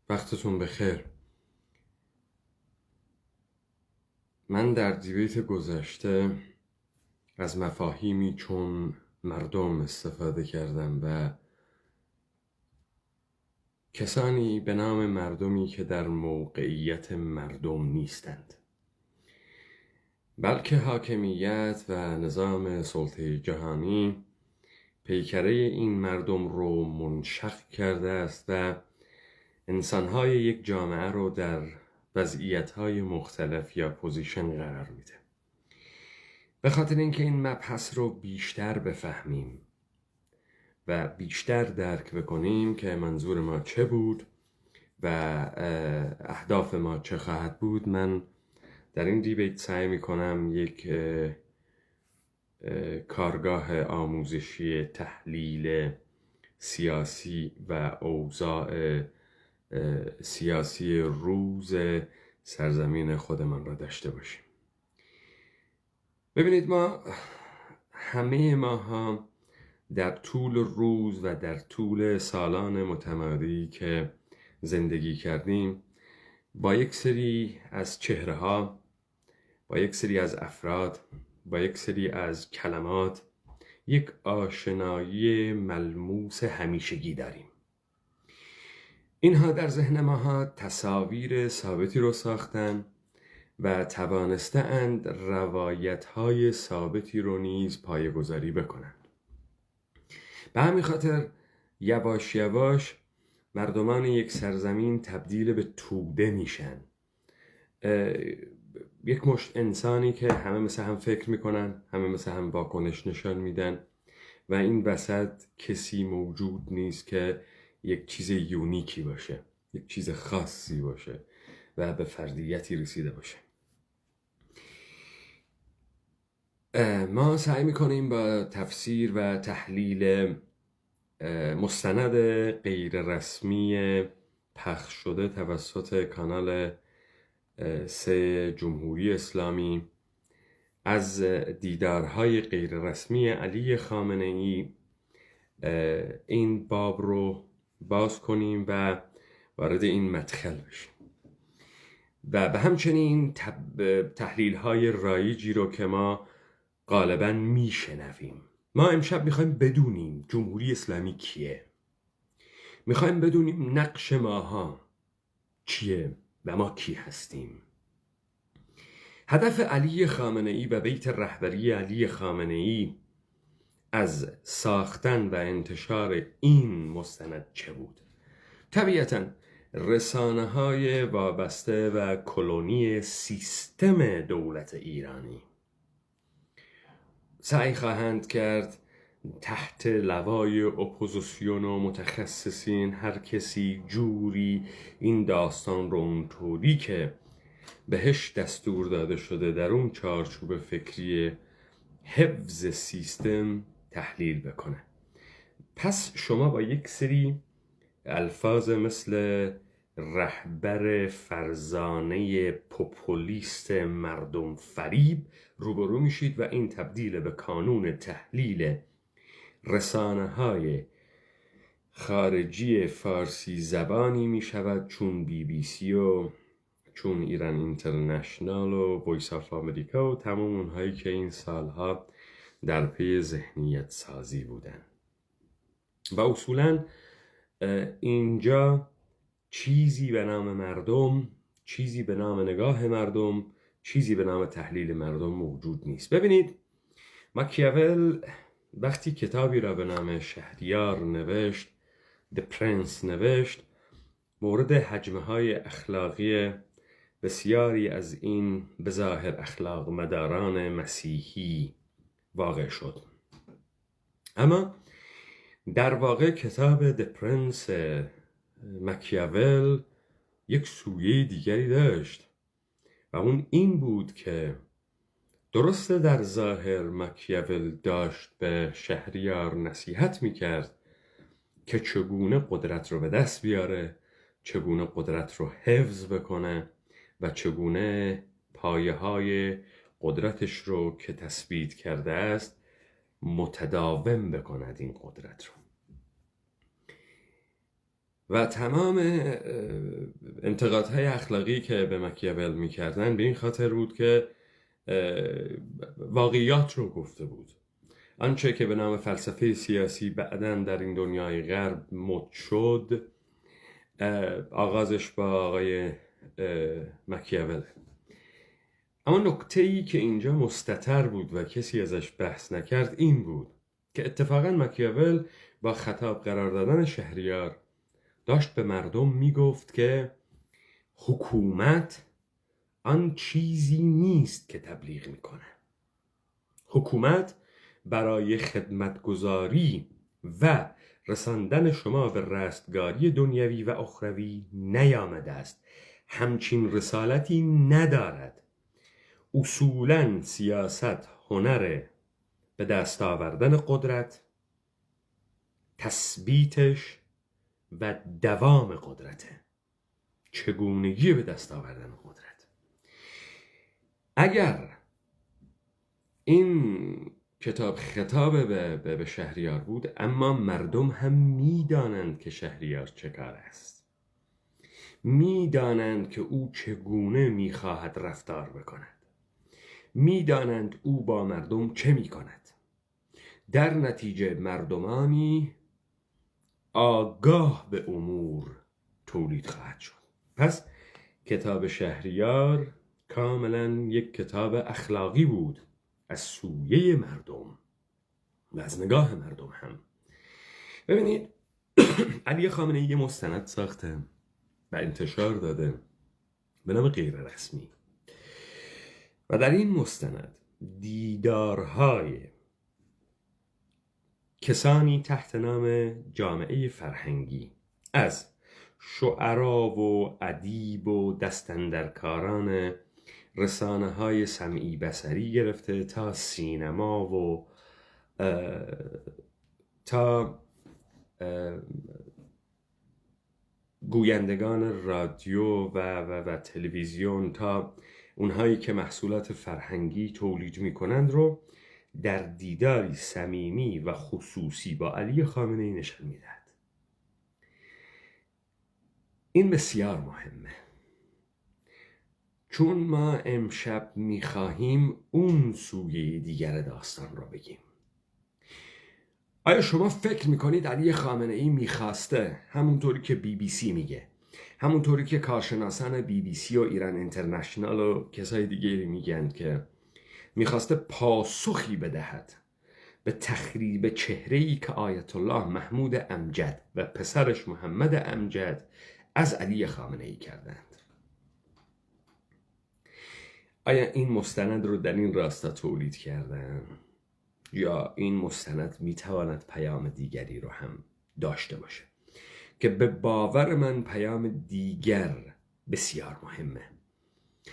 وقتتون بخیر. من در دیبیت گذشته از مفاهیمی چون مردم استفاده کردم و کسانی به نام مردمی که در موقعیت مردم نیستند، بلکه حاکمیت و نظام سلطه جهانی پیکره این مردم رو منشق کرده است و انسانهای یک جامعه رو در وضعیت‌های مختلف یا پوزیشن قرار میده. به خاطر اینکه این مبحث رو بیشتر بفهمیم و بیشتر درک بکنیم که منظور ما چه بود و اهداف ما چه خواهد بود، من در این دیبیت سعی میکنم یک کارگاه آموزشی تحلیل سیاسی و اوضاع سیاسی روز سرزمین خودمان را داشته باشیم. ببینید، همه ماها در طول روز و در طول سالان متمادی که زندگی کردیم با یک سری از چهره‌ها، با یک سری از افراد، با یک سری از کلمات یک آشنایی ملموس همیشگی داریم. اینها در ذهن ماها تصاویر ثابتی رو ساختن و توانسته‌اند روایت‌های ثابتی رو نیز پایه‌گذاری بکنند. به همین خاطر یواش یواش مردمان یک سرزمین تبدیل به توده میشن. یک مشت انسانی که همه مثل هم فکر میکنن، همه مثل هم واکنش نشان میدن و این وسط کسی موجود نیست که یک چیز یونیکی باشه، یک چیز خاصی باشه و به فردیتی رسیده باشه. ما سعی میکنیم با تفسیر و تحلیل مستند غیر رسمی پخش شده توسط کانال 3 جمهوری اسلامی از دیدارهای غیر رسمی علی خامنه‌ای این باب رو باز کنیم و وارد این مدخل بشیم و به همچنین تحلیل های رایجی رو که ما غالباً میشنویم. ما امشب میخوایم بدونیم جمهوری اسلامی کیه، میخوایم بدونیم نقش ماها چیه و ما کی هستیم. هدف علی خامنه‌ای و بیت رهبری علی خامنه‌ای از ساختن و انتشار این مستند چه بود؟ طبیعتاً رسانه‌های وابسته و کلونی سیستم دولت ایرانی سعی خواهند کرد تحت لوای اپوزیسیون و متخصصین هر کسی جوری این داستان رو اونطوری که بهش دستور داده شده در اون چارچوب فکری حفظ سیستم تحلیل بکنه. پس شما با یک سری الفاظ مثل رهبر فرزانه پوپولیست مردم فریب روبرو میشید و این تبدیل به کانون تحلیل رسانه‌های خارجی فارسی زبانی میشود، چون BBC و چون ایران اینترنشنال و وایس آف آمریکا و تمام اونهایی که این سالها در پی ذهنیت سازی بودن. و اصولاً اینجا چیزی به نام مردم، چیزی به نام نگاه مردم، چیزی به نام تحلیل مردم موجود نیست. ببینید، ماکیاول وقتی کتابی را به نام شهریار نوشت، The Prince نوشت، مورد هجمه‌های اخلاقی بسیاری از این بظاهر اخلاق مداران مسیحی واقع شد. اما در واقع کتاب The Prince ماکیاول یک سویه دیگری داشت و اون این بود که درسته در ظاهر ماکیاول داشت به شهریار نصیحت میکرد که چگونه قدرت رو به دست بیاره، چگونه قدرت رو حفظ بکنه و چگونه پایه‌های قدرتش رو که تثبیت کرده است متداوم بکند این قدرت رو. و تمام انتقادهای اخلاقی که به مکیاول میکردن به این خاطر بود که واقعیات رو گفته بود. آنچه که به نام فلسفه سیاسی بعداً در این دنیای غرب مد شد، آغازش با آقای مکیاول. اما نکته‌ای که اینجا مستتر بود و کسی ازش بحث نکرد این بود که اتفاقاً مکیاول با خطاب قرار دادن شهریار داشت به مردم میگفت که حکومت آن چیزی نیست که تبلیغ میکنه. حکومت برای خدمتگزاری و رساندن شما به رستگاری دنیوی و اخروی نیامده است. همچین رسالتی ندارد. اصولاً سیاست هنر به دست آوردن قدرت، تثبیتش و دوام قدرته. چگونگی به دست آوردن قدرت. اگر این کتاب خطاب به شهریار بود، اما مردم هم میدانند که شهریار چه کار است، میدانند که او چگونه میخواهد رفتار بکند، میدانند او با مردم چه میکند. در نتیجه مردمانی آگاه به امور تولید خواهد شد. پس کتاب شهریار کاملا یک کتاب اخلاقی بود از سویه مردم و از نگاه مردم هم. ببینید علی خامنه‌ای یه مستند ساخته و انتشار داده به نام غیر رسمی و در این مستند دیدارهای کسانی تحت نام جامعه فرهنگی از شعرا و ادیب و دستاندرکاران رسانه‌های سمعی بصری گرفته تا سینما و تا گویندگان رادیو و تلویزیون، تا اونهایی که محصولات فرهنگی تولید میکنند رو در دیداری صمیمی و خصوصی با علی خامنه‌ای نشان میدهد. این بسیار مهمه، چون ما امشب میخواهیم اون سویه دیگر داستان رو بگیم. آیا شما فکر میکنید علی خامنه‌ای میخواسته همونطوری که BBC میگه، همونطوری که کارشناسان BBC و ایران اینترنشنال و کسای دیگری میگن که میخواسته پاسخی بدهد به تخریب چهره‌ای که آیت الله محمود امجد و پسرش محمد امجد از علی خامنه‌ای کردند؟ آیا این مستند رو در این راستا تولید کردن؟ یا این مستند میتواند پیام دیگری رو هم داشته باشه که به باور من پیام دیگر بسیار مهمه.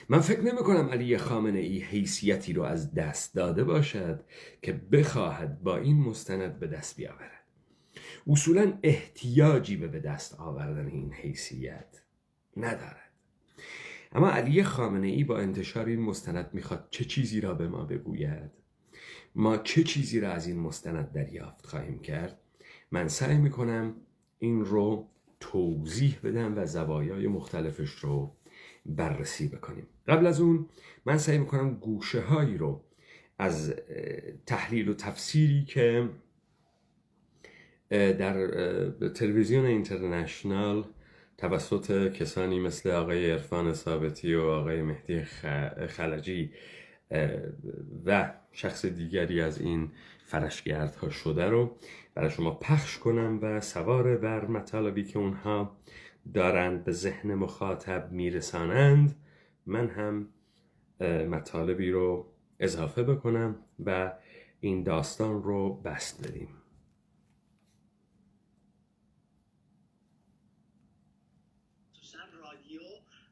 من فکر نمی کنم علی خامنه‌ای حیثیتی رو از دست داده باشد که بخواهد با این مستند به دست بیاورد. اصولاً احتیاجی به دست آوردن این حیثیت ندارد. اما علی خامنه‌ای با انتشار این مستند میخواد چه چیزی را به ما بگوید؟ ما چه چیزی را از این مستند دریافت خواهیم کرد؟ من سعی میکنم این رو توضیح بدم و زوایای مختلفش رو بررسی بکنیم. قبل از اون من سعی میکنم گوشه هایی رو از تحلیل و تفسیری که در تلویزیون اینترنشنال توسط کسانی مثل آقای عرفان ثابتی و آقای مهدی خلجی و شخص دیگری از این فرشگردها شده رو برای شما پخش کنم و سوار بر مطالبی که اونها دارند به ذهن مخاطب میرسانند، من هم مطالبی رو اضافه بکنم و این داستان رو بست بدیم. رادیو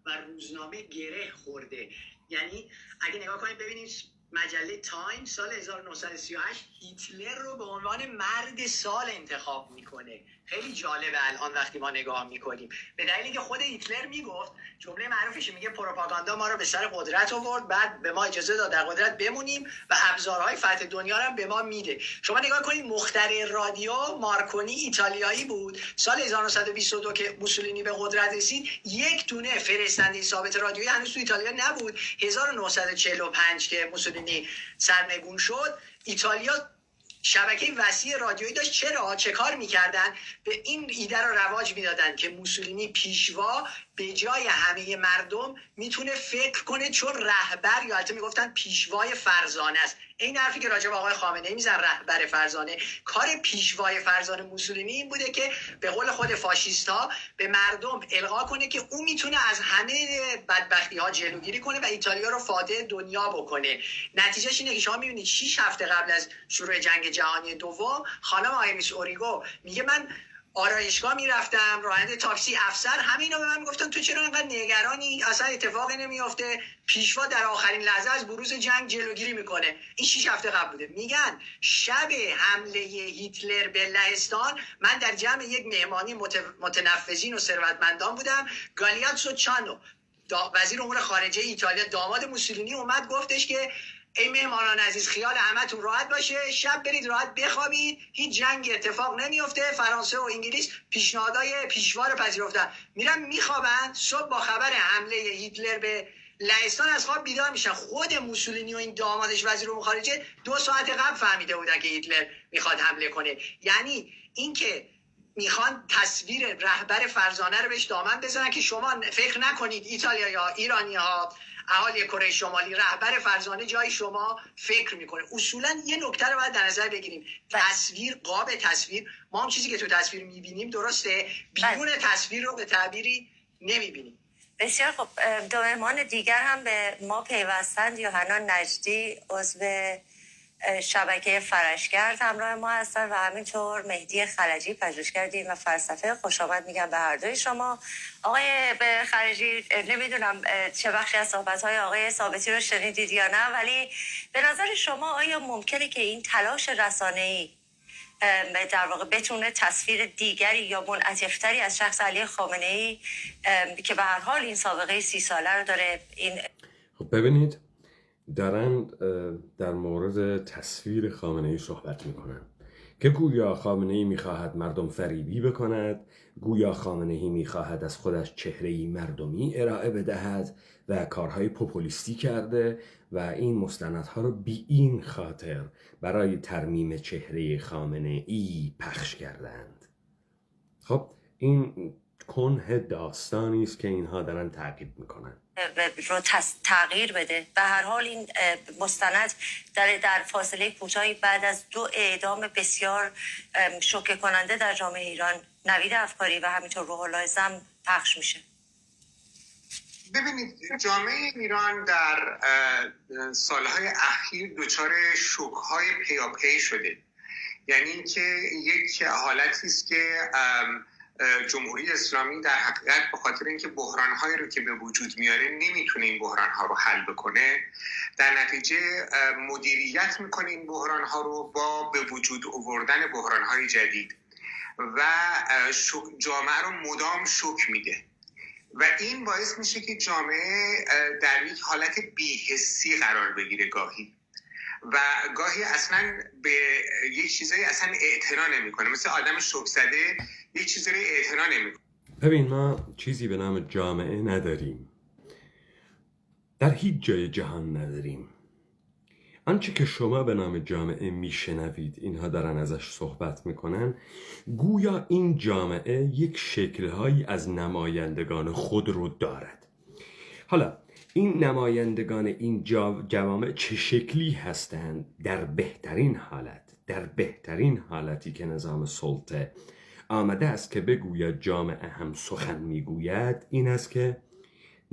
و روزنامه گره خورده. یعنی اگه نگاه کنید ببینید مجله تایم سال 1938 هیتلر رو به عنوان مرد سال انتخاب میکنه. خیلی جالبه الان وقتی ما نگاه میکنیم، به دلیلی که خود هیتلر میگفت، جمله معروفش میگه پروپاگاندا ما رو به سر قدرت آورد، بعد به ما اجازه داد در قدرت بمونیم و ابزارهای فتح دنیا رو هم به ما میده. شما نگاه کنید، مخترع رادیو مارکونی ایتالیایی بود. سال 1922 که موسولینی به قدرت رسید، یک دونه فرستنده ثابت رادیویی هنوز تو ایتالیا نبود. 1945 که موسولینی سرنگون شد، ایتالیا شبکه وسیع رادیویی داشت. چرا؟ چه کار میکردن؟ به این ایده رو رواج میدادن که موسولینی پیشوا به جای همه مردم میتونه فکر کنه، چون رهبر، یا البته میگفتن پیشوای فرزانه است. این حرفی که راجع به آقای خامنه‌ای میزن، رهبر فرزانه، کار پیشوای فرزانه موسولینی این بوده که به قول خود فاشیست‌ها به مردم القا کنه که اون میتونه از همه بدبختی‌ها جلوگیری کنه و ایتالیا رو فاتح دنیا بکنه. نتیجهش اینه که شما میبینید 6 هفته قبل از شروع جنگ جهانی دوم، خانم آیریس اوریگو میگه من آرایشگاه میرفتم، راننده تاکسی، افسر، همه اینا به من میگفتن تو چرا اینقدر نگرانی، اصلا اتفاقی نمیافته، پیشوا در آخرین لحظه از بروز جنگ جلوگیری میکنه. این 6 هفته قبل بوده. میگن شب حمله هیتلر به لهستان، من در جمع یک مهمانی متنفذین و ثروتمندان بودم. گالیاتسو چانو، وزیر امور خارجه ایتالیا، داماد موسولینی، اومد گفتش که ای مهمانان عزیز، خیال همتون راحت باشه، شب برید راحت بخوابید، هیچ جنگ اتفاق نمیفته، فرانسه و انگلیس پیشنهادهای پیشوا رو پذیرفتن. میرن میخوابن، صبح با خبر حمله هیتلر به لهستان از خواب بیدار میشن. خود موسولینی و این دامادش وزیر امور خارجه 2 ساعت قبل فهمیده بودن که هیتلر میخواد حمله کنه. یعنی اینکه میخوان تصویر رهبر فرزانه رو بهش دامن بزنن که شما فکر نکنید ایتالیا یا ایرانی ها، اهالی کره شمالی، رهبر فرزانه جای شما فکر میکنه. اصولا یه نکته رو باید در نظر بگیریم، تصویر، قاب تصویر، ما اون چیزی که تو تصویر میبینیم درسته، بیرون تصویر رو به تعبیری نمیبینیم. بسیار خب، دو مهمان دیگر هم به ما پیوستند. یوحنا نجدی، عضو شبکه فرشگرد همراه ما هستن و همینطور مهدی خلجی، پژوهشگر دین و فلسفه. خوش آمد میگم به هر دوی شما. آقای به خلجی، نمیدونم چه بخشی از صحبت‌های آقای ثابتی رو شنیدید یا نه، ولی به نظر شما آیا ممکنه که این تلاش رسانه‌ای در واقع بتونه تصویر دیگری یا منعطف‌تری از شخص علی خامنه‌ای که به هر حال این سابقه 30 ساله رو داره، این خب ببینید، دارن در مورد تصویر خامنه‌ای صحبت میکنن که گویا خامنه‌ای میخواهد مردم فریبی بکند، گویا خامنه‌ای میخواهد از خودش چهره‌ای مردمی ارائه بدهد و کارهای پوپولیستی کرده و این مستندها رو بی این خاطر برای ترمیم چهره خامنه‌ای پخش کردند. خب این کنه داستانی است که اینها دارن تعقیب میکنن رو تغییر بده. به هر حال این مستند در فاصله کوتاهی بعد از 2 اعدام بسیار شوکه کننده در جامعه ایران، نوید افکاری و همینطور روح الله زم پخش میشه. ببینید، جامعه ایران در سالهای اخیر دچار شوک‌های پیاپی شده. یعنی اینکه یک حالتی است که جمهوری اسلامی در حقیقت به خاطر اینکه بحران‌هایی رو که به وجود میاره نمیتونه این بحران‌ها رو حل بکنه، در نتیجه مدیریت میکنه این بحران‌ها رو با به وجود آوردن بحران‌های جدید و جامعه رو مدام شوک میده و این باعث میشه که جامعه در یک حالت بی‌حسی قرار بگیره گاهی و گاهی اصلا به یک چیزایی اصلا اعتنا نمیکنه، مثل آدم شوک زده یک چیزی رو اعتنا نمیکنه. ببین، ما چیزی به نام جامعه نداریم، در هیچ جای جهان نداریم. آنچه که شما به نام جامعه میشنوید، اینها دارن ازش صحبت میکنن، گویا این جامعه یک شکلهایی از نمایندگان خود رو دارد. حالا این نمایندگان این جوامع چه شکلی هستند؟ در بهترین حالتی که نظام سلطه آمده است که بگوید جامعه هم سخن میگوید، این است که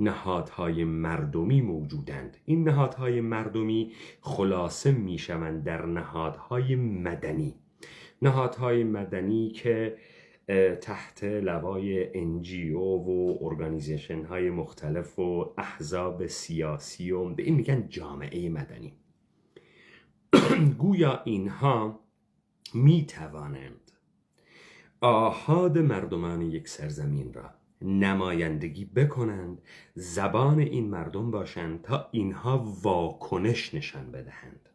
نهادهای مردمی موجودند. این نهادهای مردمی خلاصه میشوند در نهادهای مدنی که تحت لوای NGO و ارگانیزیشن های مختلف و احزاب سیاسی و به این میگن جامعه مدنی. گویا اینها می توانند آحاد مردمان یک سرزمین را نمایندگی بکنند، زبان این مردم باشند تا اینها واکنش نشان بدهند.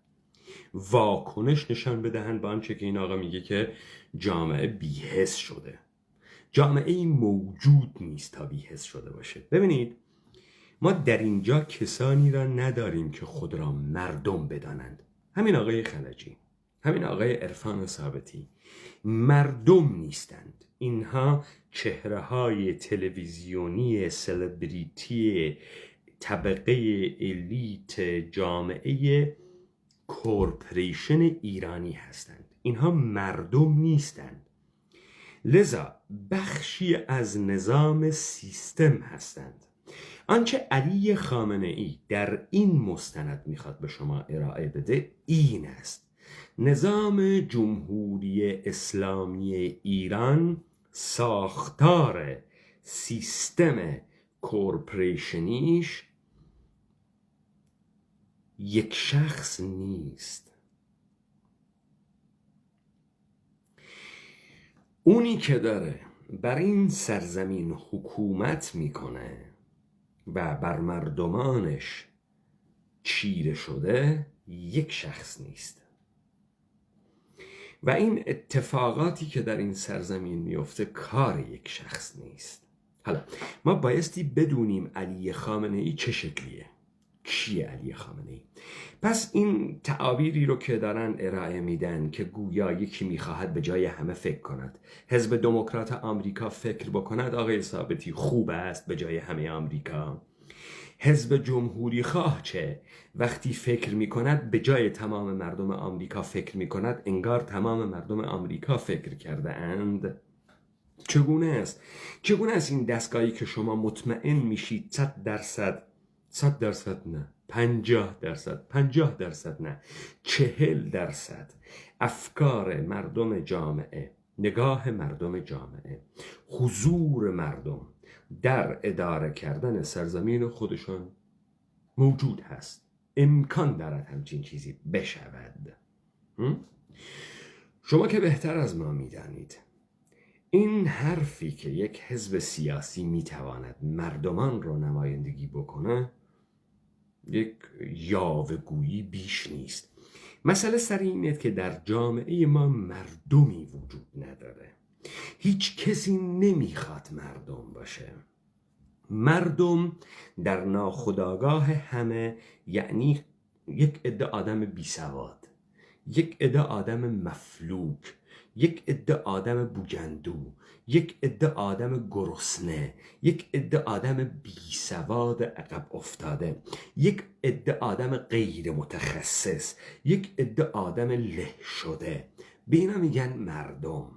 واکنش نشان بدهند به آنچه که این آقا میگه که جامعه بی‌حس شده. جامعه این موجود نیست تا بی‌حس شده باشه. ببینید ما در اینجا کسانی را نداریم که خود را مردم بدانند. همین آقای خلجی، همین آقای عرفان ثابتی مردم نیستند. اینها چهره های تلویزیونی سلبریتی طبقه الیت جامعه کورپوریشن ایرانی هستند. اینها مردم نیستند، لذا بخشی از نظام سیستم هستند. آنچه علی خامنه ای در این مستند میخواد به شما ارائه بده این است: نظام جمهوری اسلامی ایران ساختار سیستم کورپوریشنیش یک شخص نیست. اونی که داره بر این سرزمین حکومت میکنه و بر مردمانش چیره شده یک شخص نیست و این اتفاقاتی که در این سرزمین میفته کار یک شخص نیست. حالا ما بایستی بدونیم علی خامنه ای چه شکلیه، کیه علی خامنه ای. پس این تعابیری رو که دارن ارائه میدن که گویا یکی میخواهد به جای همه فکر کند، حزب دموکرات آمریکا فکر بکند، آقای ثابتی خوب است به جای همه آمریکا. حزب جمهوری خواه چه؟ وقتی فکر میکند به جای تمام مردم آمریکا فکر میکند، انگار تمام مردم آمریکا فکر کرده اند. چگونه است؟ چگونه است این دستگاهی که شما مطمئن میشید 100% نه، 50% نه، 40% افکار مردم جامعه، نگاه مردم جامعه، حضور مردم در اداره کردن سرزمین خودشان موجود هست، امکان دارد همچین چیزی بشود. شما که بهتر از ما میدانید این حرفی که یک حزب سیاسی میتواند مردمان را نمایندگی بکنه یک یاوه‌گویی بیش نیست. مسئله سر اینه که در جامعه ما مردمی وجود نداره. هیچ کسی نمیخواد مردم باشه. مردم در ناخودآگاه همه یعنی یک عده آدم بیسواد، یک عده آدم مفلوک، یک عده آدم بوجندو، یک عده آدم گرسنه، یک عده آدم بیسواد عقب افتاده، یک عده آدم غیر متخصص، یک عده آدم له شده. به اینا میگن مردم.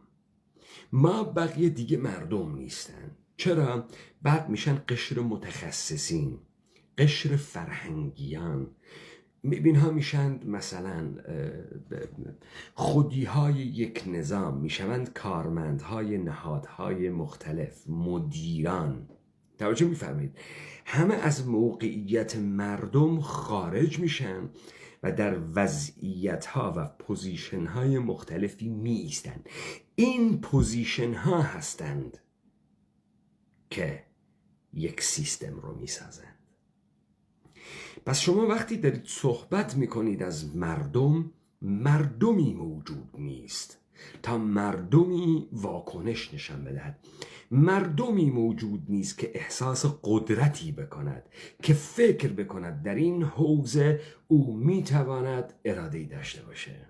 ما بقیه دیگه مردم نیستن. چرا؟ بعد میشن قشر متخصصین، قشر فرهنگیان. اینها میشن مثلا خودیهای یک نظام، میشوند کارمندهای نهادهای مختلف، مدیران. توجه میفرمایید؟ همه از موقعیت مردم خارج میشن و در وضعیت‌ها و پوزیشن‌های مختلفی می‌ایستند. این پوزیشن‌ها هستند که یک سیستم رو می‌سازند. پس شما وقتی دارید صحبت می‌کنید از مردم، مردمی موجود نیست تا مردمی واکنش نشان بدهد. مردمی موجود نیست که احساس قدرتی بکند، که فکر بکند در این حوزه او میتواند اراده‌ای داشته باشه،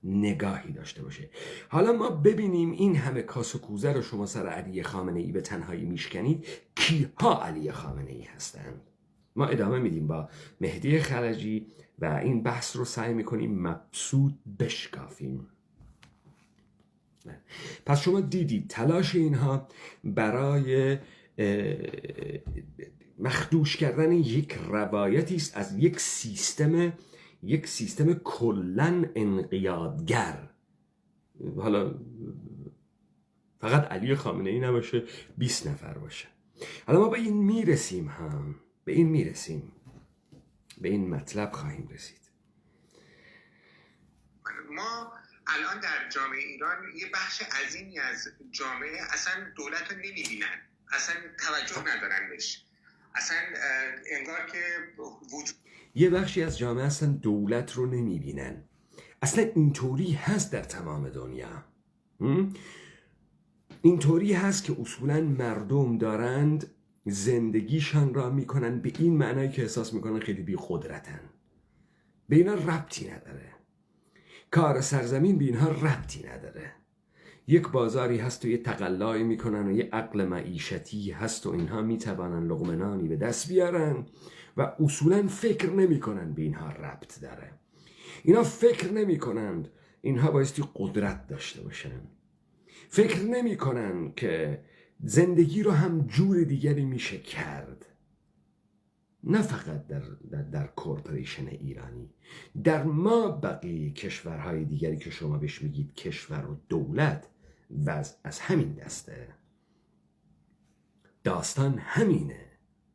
نگاهی داشته باشه. حالا ما ببینیم این همه کاس و کوزه رو شما سر علی خامنه ای به تنهایی میشکنید، کیها علی خامنه ای هستند؟ ما ادامه میدیم با مهدی خلجی و این بحث رو سعی میکنیم مبسوط بشکافیم. پس شما دیدید تلاش اینها برای مخدوش کردن یک روایتی است از یک سیستم کلن انقیادگر. حالا فقط علی خامنه ای نباشه، 20 نفر باشه. حالا ما به این میرسیم، به این مطلب خواهیم رسید. ما الان در جامعه ایران یه بخش عظیمی از جامعه اصلا دولت رو نمیبینن، اصلا توجه ندارن بهش، اصلا انگار که یه بخشی از جامعه اصلا دولت رو نمیبینن. اصلا اینطوری هست در تمام دنیا. اینطوری هست که اصولا مردم دارند زندگیشان را میکنن به این معنایی که احساس میکنن خیلی بی قدرتن. به اینا ربطی نداره. کار سرزمین به اینها ربطی نداره. یک بازاری هست و یه تقلایی میکنن و یه عقل معیشتی هست و اینها میتوانن لقمه نانی به دست بیارن و اصولا فکر نمیکنن به اینها ربط داره. اینا فکر نمیکنند اینها بایستی قدرت داشته باشن. فکر نمیکنن که زندگی رو هم جور دیگری میشه کرد. نه فقط در کورپوریشن ایرانی، در ما بقیه کشورهای دیگری که شما بهش میگید کشور و دولت وضع از همین دسته. داستان همینه،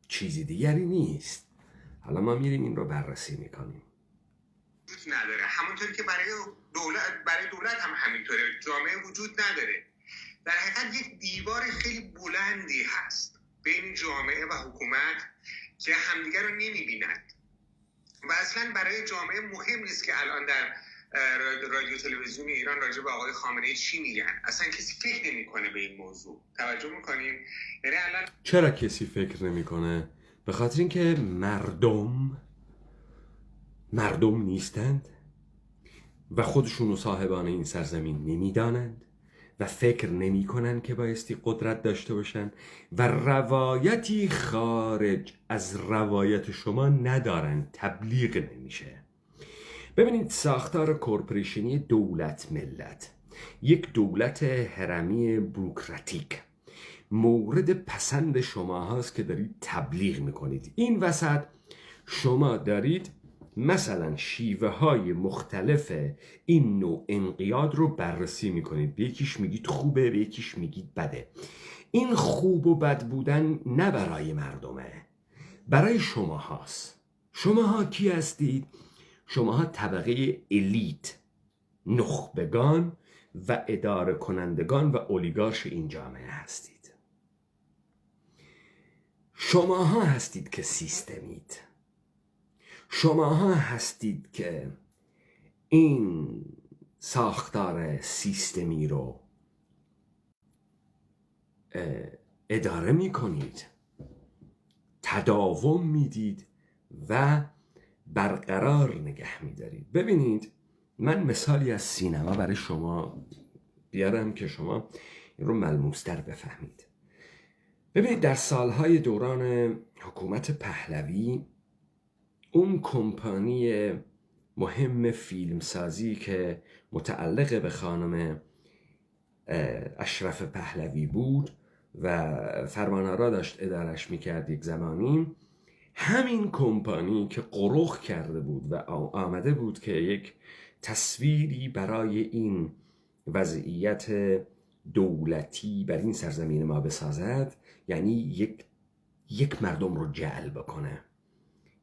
چیزی دیگری نیست. حالا ما میریم این رو بررسی میکنیم. نداره، همونطوری که برای دولت هم همینطوره، جامعه وجود نداره. در حقیقت یک دیوار خیلی بلندی هست بین جامعه و حکومت که همدیگر رو نمیبینند و اصلا برای جامعه مهم نیست که الان در رادیو تلویزیون ایران راجع به آقای خامنه‌ای چی میگن. اصلا کسی فکر نمیکنه به این موضوع. توجه میکنیم؟ یعنی الان چرا کسی فکر نمیکنه؟ به خاطر اینکه مردم نیستند و خودشونو صاحبان این سرزمین نمیدانند و فکر نمی کنن که بایستی قدرت داشته باشن و روایتی خارج از روایت شما ندارن، تبلیغ نمیشه. ببینید ساختار کورپوریشنی دولت ملت، یک دولت هرمی بوروکراتیک مورد پسند شما هاست که دارید تبلیغ میکنید. این وسط شما دارید مثلا شیوه های مختلف این نوع انقیاد رو بررسی میکنید. به یکیش میگید خوبه، به یکیش میگید بده. این خوب و بد بودن نه برای مردمه، برای شما هاست. شما ها کی هستید؟ شما ها طبقه الیت، نخبگان و اداره کنندگان و اولیگارش این جامعه هستید. شما ها هستید که سیستمید. شما ها هستید که این ساختار سیستمی رو اداره می کنید، تداوم میدید و برقرار نگه می دارید. ببینید من مثالی از سینما برای شما بیارم که شما این رو ملموس‌تر بفهمید. ببینید در سالهای دوران حکومت پهلوی اون کمپانی مهم فیلمسازی که متعلق به خانم اشرف پهلوی بود و فرمانآرا داشت ادارش میکرد یک زمانی، همین کمپانی که قرخ کرده بود و آمده بود که یک تصویری برای این وضعیت دولتی بر این سرزمین ما بسازد، یعنی یک مردم رو جعل بکنه،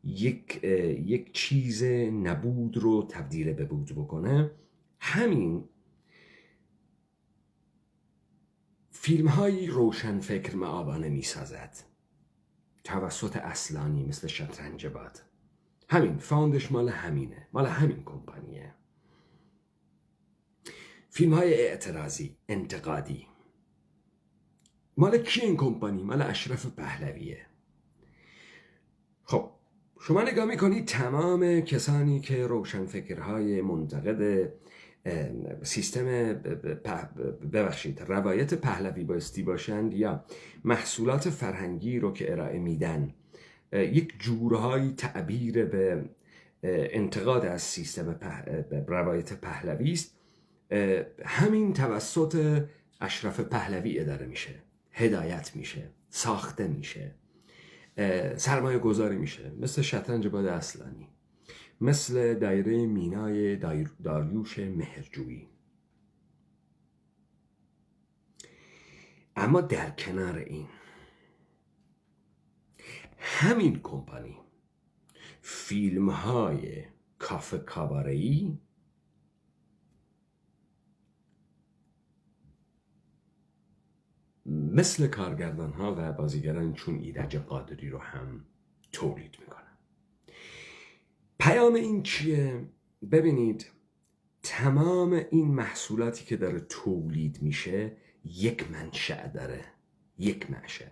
یک چیز نبود رو تبدیل به بود بکنه، همین فیلم های روشن فکر مآبانه می سازد توسط اصلانی مثل شطرنج باد. همین فاوندش مال همینه، مال همین کمپانیه. فیلم های اعتراضی، انتقادی مال کی این کمپانی؟ مال اشرف پهلویه. خب شما نگاه میکنید تمام کسانی که روشنفکرهای منتقد سیستم روایت پهلوی بایستی باشند یا محصولات فرهنگی رو که ارائه میدن یک جورهای تعبیر به انتقاد از سیستم روایت پهلوی است، همین توسط اشرف پهلوی اداره میشه، هدایت میشه، ساخته میشه، سرمایه گذاری میشه، مثل شطرنج باد اصلانی، مثل دایره مینای داریوش مهرجویی. اما در کنار این همین کمپانی فیلم های کافه کاباره‌ای مثل کارگردان ها و بازیگران چون ایرج قادری رو هم تولید میکنن. پیام این چیه؟ ببینید تمام این محصولاتی که داره تولید میشه یک منشأ داره، یک منشأ،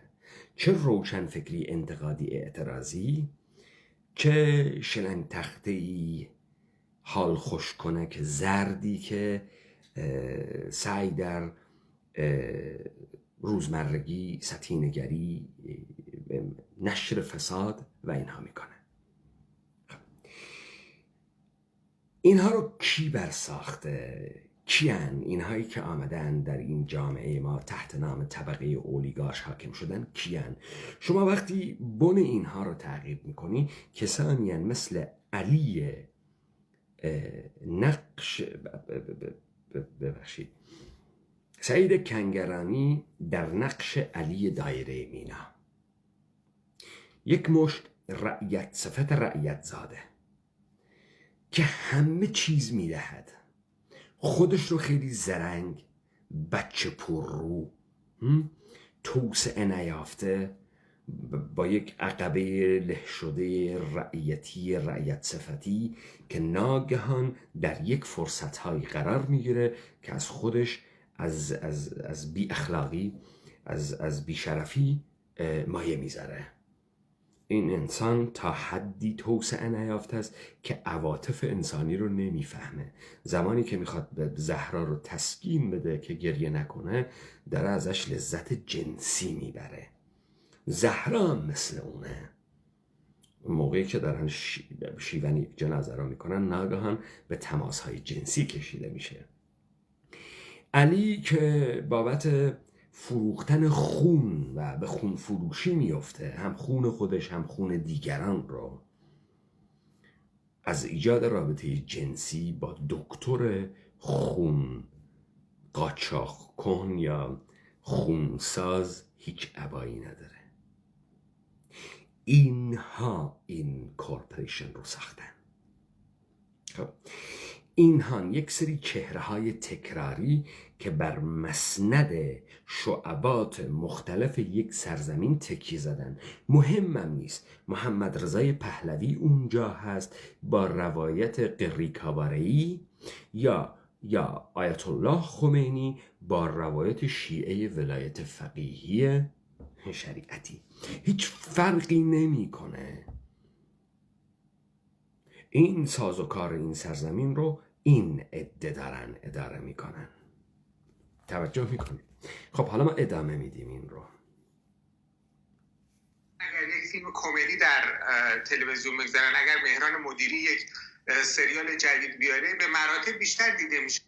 چه روشنفکری انتقادی اعتراضی، چه شلنگ تخته‌ای حال خوش کنک زردی که سعی در روزمرگی، سطحی‌نگری، نشر فساد و اینها میکنه. اینها رو کی برساخته؟ کیان اینهایی که آمدن در این جامعه ما تحت نام طبقه اولیگارش حاکم شدن؟ کیان؟ شما وقتی بن اینها رو تعقیب میکنی کسانی مثل علی نقش ببخشید سعید کنگرانی در نقش علی دایره مینا، یک مشت رعیت صفت رعیت زاده که همه چیز میدهد، خودش رو خیلی زرنگ، بچه پر رو، توسعه نیافته، با یک عقبه له شده رعیتی رعیت صفتی که ناگهان در یک فرصت‌های قرار میگیره که از خودش از بی اخلاقی، از بی شرفی مایه میذاره. این انسان تا حدی توسعه نیافته است که عواطف انسانی رو نمیفهمه. زمانی که میخواد به زهرا رو تسکین بده که گریه نکنه، داره ازش لذت جنسی میبره. زهرا هم مثل اونه. موقعی که دارن شیون یک جنازه رو میکنن ناگهان به تماسهای جنسی کشیده میشه. علی که بابت فروختن خون و به خون فروشی میفته، هم خون خودش هم خون دیگران رو، از ایجاد رابطه جنسی با دکتر خون قاچاق کن یا خونساز هیچ ابایی نداره. اینها این کورپوریشن رو ساختن. خب اینها یک سری چهره‌های تکراری که بر مسند شعبات مختلف یک سرزمین تکیه زدن. مهمم نیست محمد رضای پهلوی اونجا هست با روایت قری کاباره‌ای یا آیت الله خمینی با روایت شیعه ولایت فقیهی شریعتی. هیچ فرقی نمیکنه. این سازوکار این سرزمین رو این عده دارن اداره میکنن. توجه میکنید؟ خب حالا ما ادامه میدیم این رو. اگر یک فیلم کمدی در تلویزیون بگذارن، اگر مهران مدیری یک سریال جدید بیاره، به مراتب بیشتر دیده میشه.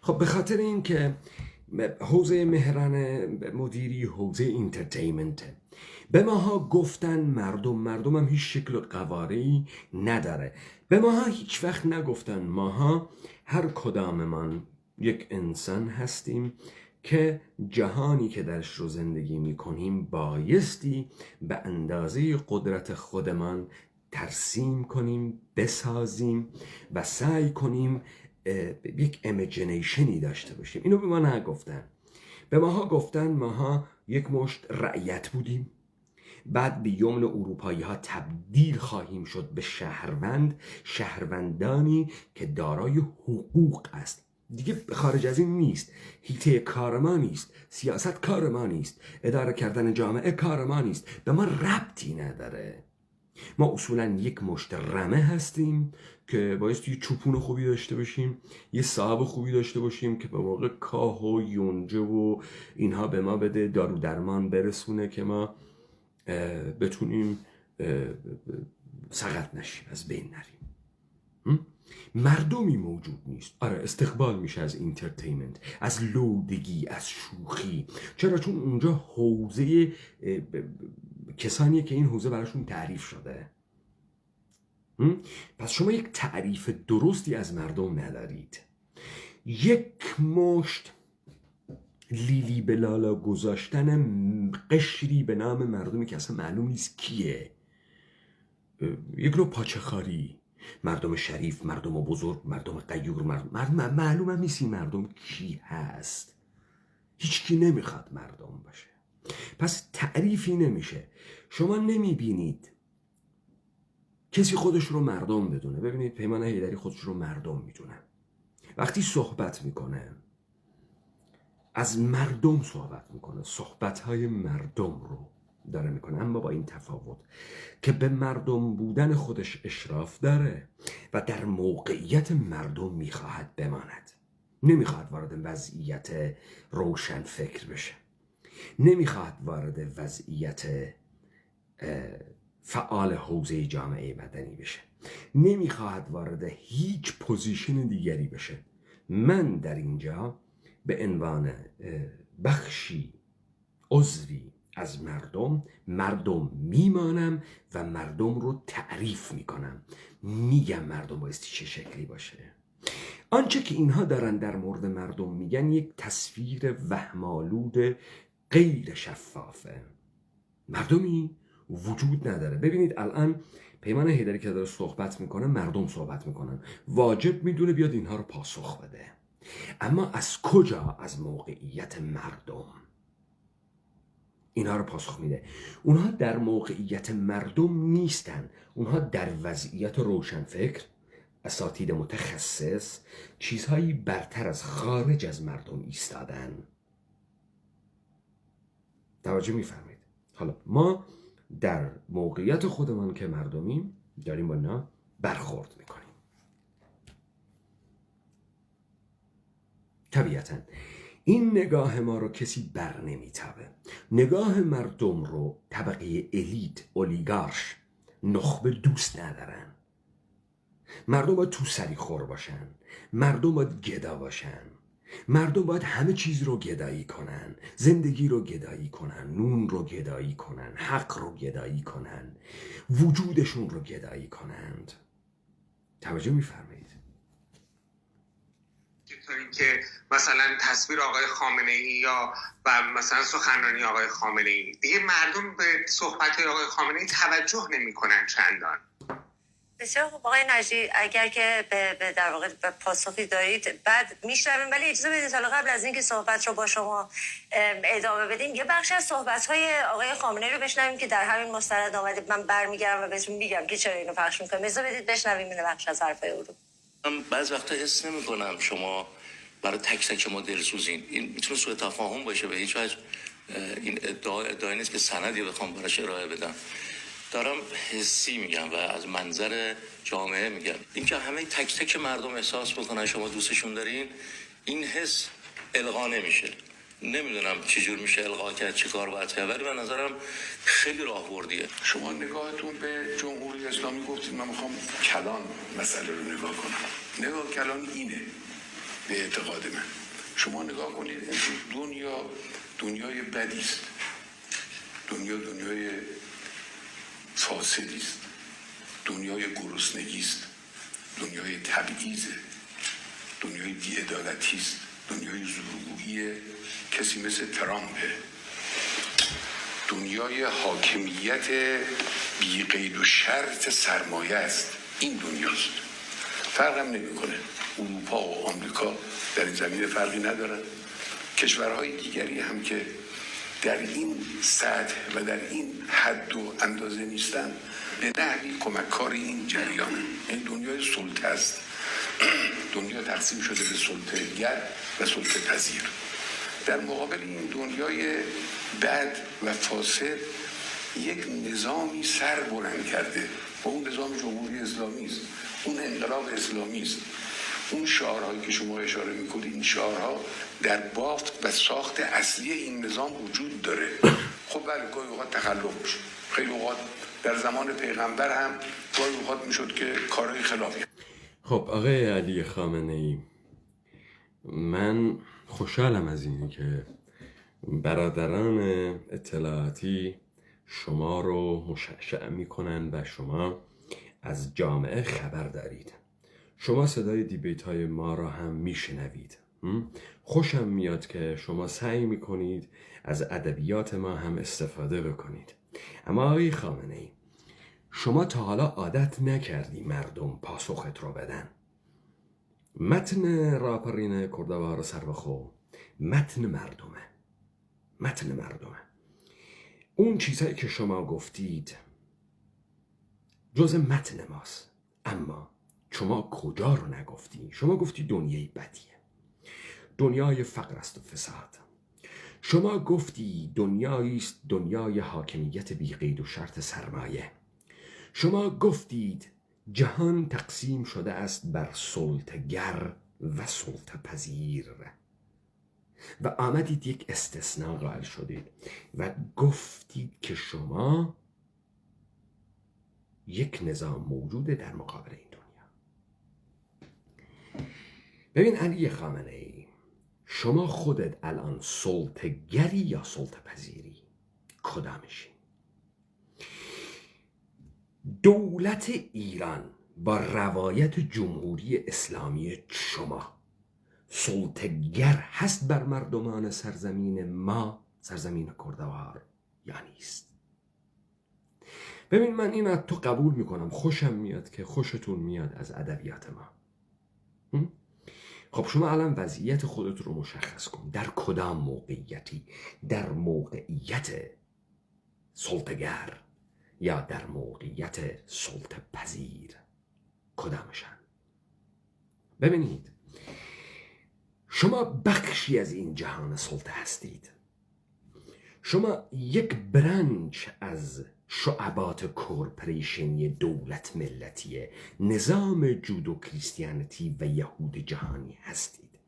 خب به خاطر این که حوزه مهران مدیری حوزه اینترتینمنته. به ماها گفتن مردم هم هیچ شکل و قواره‌ای نداره. به ماها هیچ وقت نگفتن ماها هر کداممان یک انسان هستیم که جهانی که درش رو زندگی میکنیم بایستی به اندازه قدرت خودمان ترسیم کنیم، بسازیم و سعی کنیم یک ایمیجینیشنی داشته باشیم. اینو به ما نگفتن. به ماها گفتن ماها یک مشت رعیت بودیم، بعد به یمن اروپایی ها تبدیل خواهیم شد به شهروندانی که دارای حقوق است. دیگه خارج از این نیست. هیته کار ما نیست، سیاست کار ما نیست، اداره کردن جامعه کار ما نیست، به ما ربطی نداره. ما اصولا یک مشت رمه هستیم که بایستی یه چوپون خوبی داشته باشیم، یه صاحب خوبی داشته باشیم که به موقع کاه و یونجه و اینها به ما بده، دارو درمان برسونه که ما بتونیم سقط نشیم، از بین نریم. مردمی موجود نیست. آره استقبال میشه از اینترتینمنت، از لودگی، از شوخی. چرا؟ چون اونجا حوزه کسانیه که این حوزه براشون تعریف شده. پس شما یک تعریف درستی از مردم ندارید. یک مشت لیلی به لالا گذاشتن قشری به نام مردمی که اصلا معلوم نیست کیه، یک نوع پاچخاری. مردم شریف، مردم بزرگ، مردم غیور، معلوم هم نیست این مردم کی هست. هیچکی نمیخواد مردم باشه. پس تعریفی نمیشه. شما نمیبینید کسی خودش رو مردم بدونه. ببینید پیمان حیدری خودش رو مردم میدونه. وقتی صحبت میکنه از مردم صحبت میکنه، صحبتهای مردم رو داره میکنه، اما با این تفاوت که به مردم بودن خودش اشراف داره و در موقعیت مردم میخواهد بماند. نمیخواهد وارد وضعیت روشن فکر بشه، نمیخواهد وارد وضعیت فعال حوزه جامعه مدنی بشه، نمیخواهد وارد هیچ پوزیشن دیگری بشه. من در اینجا به عنوان بخشی عضوی از مردم میمانم و مردم رو تعریف میکنم، میگم مردم بایستی چه شکلی باشه. آنچه که اینها دارن در مورد مردم میگن یک تصویر وهم‌آلود غیر شفافه. مردمی وجود نداره. ببینید الان پیمان حیدری که داره صحبت میکنه، مردم صحبت میکنن، واجب میدونه بیاد اینها رو پاسخ بده. اما از کجا؟ از موقعیت مردم اینها رو پاسخ میده. اونها در موقعیت مردم نیستن، اونها در وضعیت روشنفکر، اساتید متخصص، چیزهایی برتر از خارج از مردم ایستادن. توجه میفرمایید؟ حالا ما در موقعیت خودمان که مردمیم داریم با اینا برخورد میکنیم. طبیعتاً این نگاه ما رو کسی بر نمیتابه. نگاه مردم رو طبقه الیت، اولیگارش، نخبه دوست ندارن. مردم باید تو سری خور باشن، مردم باید گدا باشن، مردم باید همه چیز رو گدایی کنن، زندگی رو گدایی کنن، نون رو گدایی کنن، حق رو گدایی کنن، وجودشون رو گدایی کنند. توجه میفرمایید؟ تا اینکه مثلا تصویر آقای خامنه ای یا و مثلا سخنرانی آقای خامنه ای، دیگه مردم به صحبت آقای خامنه ای توجه نمی‌کنن چندان. بسیار خوب آقای نجدی، اگر که به در واقع به پاسخی دارید بعد میشنویم، ولی اجازه بدید حالا قبل از اینکه صحبت رو با شما ادامه بدیم یه بخش از صحبت‌های آقای خامنه‌ای رو بشنویم که در همین مستند آمده. من برمیگردم و بهتون میگم که چرا اینو پخش می‌کنم. اجازه بدید بشنویم این بخش از حرفای او رو. من بعض وقتا حس نمی‌کنم شما برای تک تک ما دلسوزین. این میتونه سوء تفاهم باشه، به هیچ وجه این ادعای نیست که سندی بخوام براش ارائه بدم. دارم حسی میگم و از منظر جامعه میگم. اینکه همه تک تک مردم احساس بکنن شما دوستشون دارین، این حس القا نمیشه. نمیدونم چجور میشه القا کرد، چی کار باید کرد، ولی به نظرم خیلی راهبردیه. شما نگاهتون به جمهوری اسلامی گفتید، من میخوام کلان مسئله رو نگاه کنم. نگاه کلان اینه به اعتقاد من. شما نگاه کنید دنیای بدی است، دنیای فاسدی است، دنیای گرسنگی است، دنیای تبعیض، دنیای بی‌عدالتی است، دنیای زورگویی کسی مثل ترامپه، دنیای حاکمیت بی قید و شرط سرمایه است. این دنیاست. فرقم نمیکنه. اروپا و آمریکا در این زمینه فرقی ندارن. کشورهای دیگری هم که در این سطح و در این حد و اندازه نیستن به نحوی کمککار این جریانه. این دنیای سلطه است. دنیا تقسیم شده به سلطه گر و سلطه پذیر. در مقابل این دنیای بد و فاسد یک نظامی سر بلند کرده و اون نظام جمهوری اسلامی است، اون انقلاب اسلامی است. اون شعارهایی که شما اشاره میکنید، این شعارها در بافت و ساخت اصلی این نظام وجود داره. خب بله گاهی اوقات تخلف میشه، خیلی اوقات در زمان پیغمبر هم گاهی اوقات میشد که کارهای خلافی. خب آقای علی خامنه ای، من خوشحالم از اینی که برادران اطلاعاتی شما رو مشعشع میکنن و شما از جامعه خبر دارید. شما صدای دیبیت های ما را هم میشنوید. خوشم میاد که شما سعی میکنید از ادبیات ما هم استفاده بکنید. اما آقای خامنه ای، شما تا حالا عادت نکردی مردم پاسخت رو بدن. متن راپرین کردوار سربخو متن مردمه. اون چیزهایی که شما گفتید جز متن ماست، اما شما کجا رو نگفتی؟ شما گفتی دنیای بدیه، دنیای فقر است و فساد. شما گفتی دنیایی است، دنیای حاکمیت بی قید و شرط سرمایه. شما گفتید جهان تقسیم شده است بر سلطه‌گر و سلطه پذیر و آمدید یک استثناء قائل شدید و گفتید که شما یک نظام موجوده در مقابل این دنیا. ببین علی خامنه‌ای، شما خودت الان سلطه‌گری یا سلطه پذیری؟ کدامشی؟ دولت ایران با روایت جمهوری اسلامی شما سلطه‌گر هست بر مردمان سرزمین ما، سرزمین کردوار، یا نیست؟ ببین من این از تو قبول میکنم، خوشم میاد که خوشتون میاد از ادبیات ما. خب شما الان وضعیت خودت رو مشخص کن، در کدام موقعیتی؟ در موقعیت سلطه‌گر یا در موقعیت سلطه پذیر؟ کدامشن؟ ببینید شما بخشی از این جهان سلطه هستید، شما یک برنچ از شعبات کورپریشنی دولت ملتی نظام جودو کریستیانیتی و یهود جهانی هستید.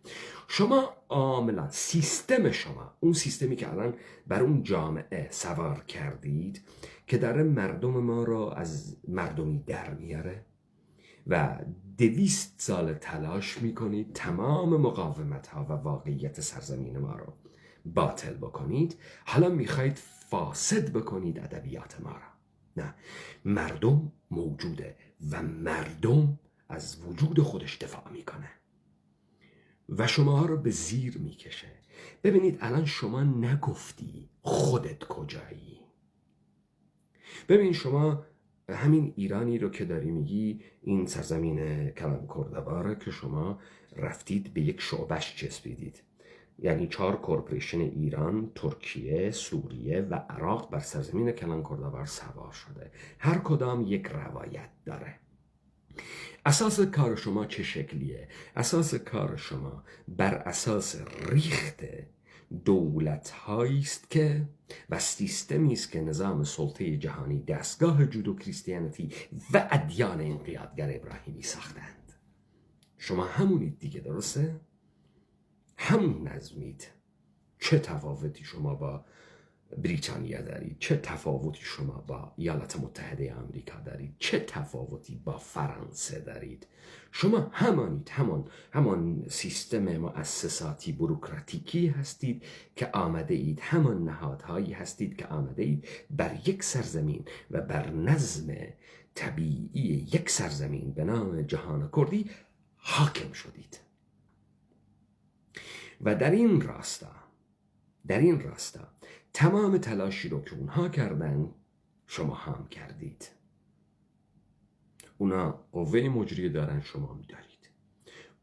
شما عاملا سیستم شما، اون سیستمی که الان بر اون جامعه سوار کردید که داره مردم ما را از مردمی در میاره و 200 سال تلاش میکنید تمام مقاومت ها و واقعیت سرزمین ما رو باطل بکنید. حالا میخواید فاسد بکنید ادبیات ما را. نه، مردم موجوده و مردم از وجود خودش دفاع میکنه و شما رو به زیر میکشه. ببینید الان شما نگفتی خودت کجایی. ببین شما همین ایرانی رو که داری میگی، این سرزمین کلان کردواره که شما رفتید به یک شعبش چسبیدید، یعنی 4 کورپریشن ایران، ترکیه، سوریه و عراق بر سرزمین کلان کردوار سوار شده. هر کدام یک روایت داره. اساس کار شما چه شکلیه؟ اساس کار شما بر اساس ریخت دولت هایی است که و سیستمی است که نظام سلطه جهانی، دستگاه جودو کریستیانیتی و ادیان انقیادگر ابراهیمی ساختند. شما همونید دیگه، درسته؟ همون نظمید. چه تفاوتی شما با بریتانیا دارید؟ چه تفاوتی شما با ایالات متحده آمریکا دارید؟ چه تفاوتی با فرانسه دارید؟ شما همانید، همان سیستم مؤسساتی بروکراتیکی هستید که آمده اید، همان نهادهایی هستید که آمده اید بر یک سرزمین و بر نظم طبیعی یک سرزمین به نام جهان کردی حاکم شدید. و در این راستا تمام تلاشی رو که اونها کردن شما هم کردید. اونا قوه مجریه دارن، شما هم دارید.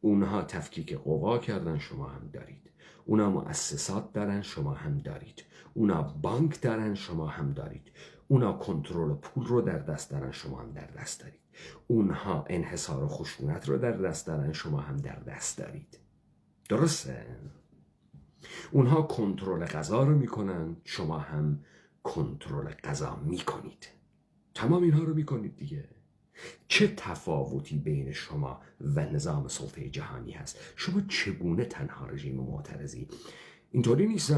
اونها تفکیک قوا کردن، شما هم دارید. اونا مؤسسات دارن، شما هم دارید. اونا بانک دارن، شما هم دارید. اونا کنترل پول رو در دست دارن، شما هم در دست دارید. اونها انحصار و خشونت رو در دست دارن، شما هم در دست دارید. درسته؟ اونها کنترل غذا رو میکنن، شما هم کنترل غذا میکنید. تمام اینها رو میکنید دیگه. چه تفاوتی بین شما و نظام سلطه جهانی هست؟ شما چگونه تنها رژیم معترضی؟ اینطوری نیست.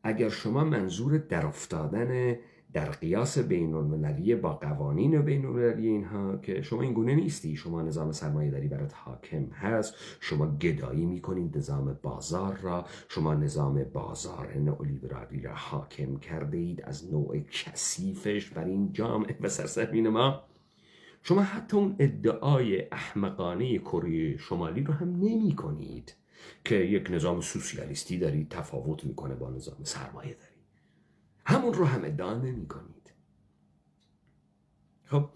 اگر شما منظور در افتادن در قیاس بین المللی با قوانین بین المللی اینها، که شما این گونه نیستی. شما نظام سرمایه داری برات حاکم هست، شما گدایی میکنید نظام بازار را، شما نظام بازار نئولیبرالی را حاکم کرده اید از نوع کثیفش بر این جامعه و سرزمین ما. شما حتی اون ادعای احمقانه کره شمالی رو هم نمی کنید که یک نظام سوسیالیستی دارید تفاوت میکنه با نظام سرمایه داری. همون رو هم ادعا نمی کنید. خب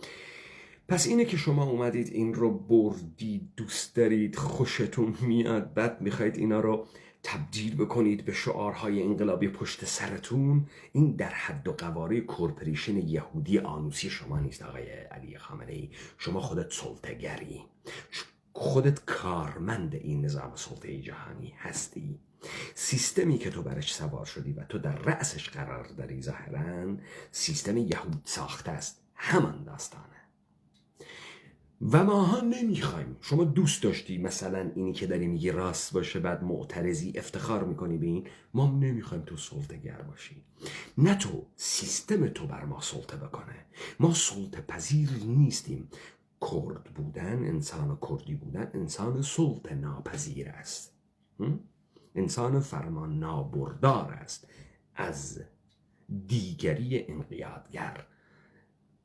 پس اینه که شما اومدید این رو بردید، دوست دارید، خوشتون میاد، بعد میخواید اینا رو تبدیل بکنید به شعارهای انقلابی پشت سرتون، این در حد و قواره کورپوریشن یهودی آنوسی شما نیست آقای علی خامنه‌ای. شما خودت سلطه‌گری، خودت کارمند این نظام سلطه جهانی هستی. سیستمی که تو برش سوار شدی و تو در رأسش قرار داری ظاهراً سیستم یهود ساخته است. همان داستانه و ماها نمیخوایم. شما دوست داشتی مثلا اینی که داری میگی راست باشه، بعد معترضی افتخار میکنی به این. ما نمیخوایم تو سلطه‌گر باشی، نه تو سیستم تو بر ما سلطه بکنه. ما سلطه پذیر نیستیم. کرد بودن، انسان کردی بودن، انسان سلطه ناپذیر است، انسان فرمان نابردار است، از دیگری انقیادگر،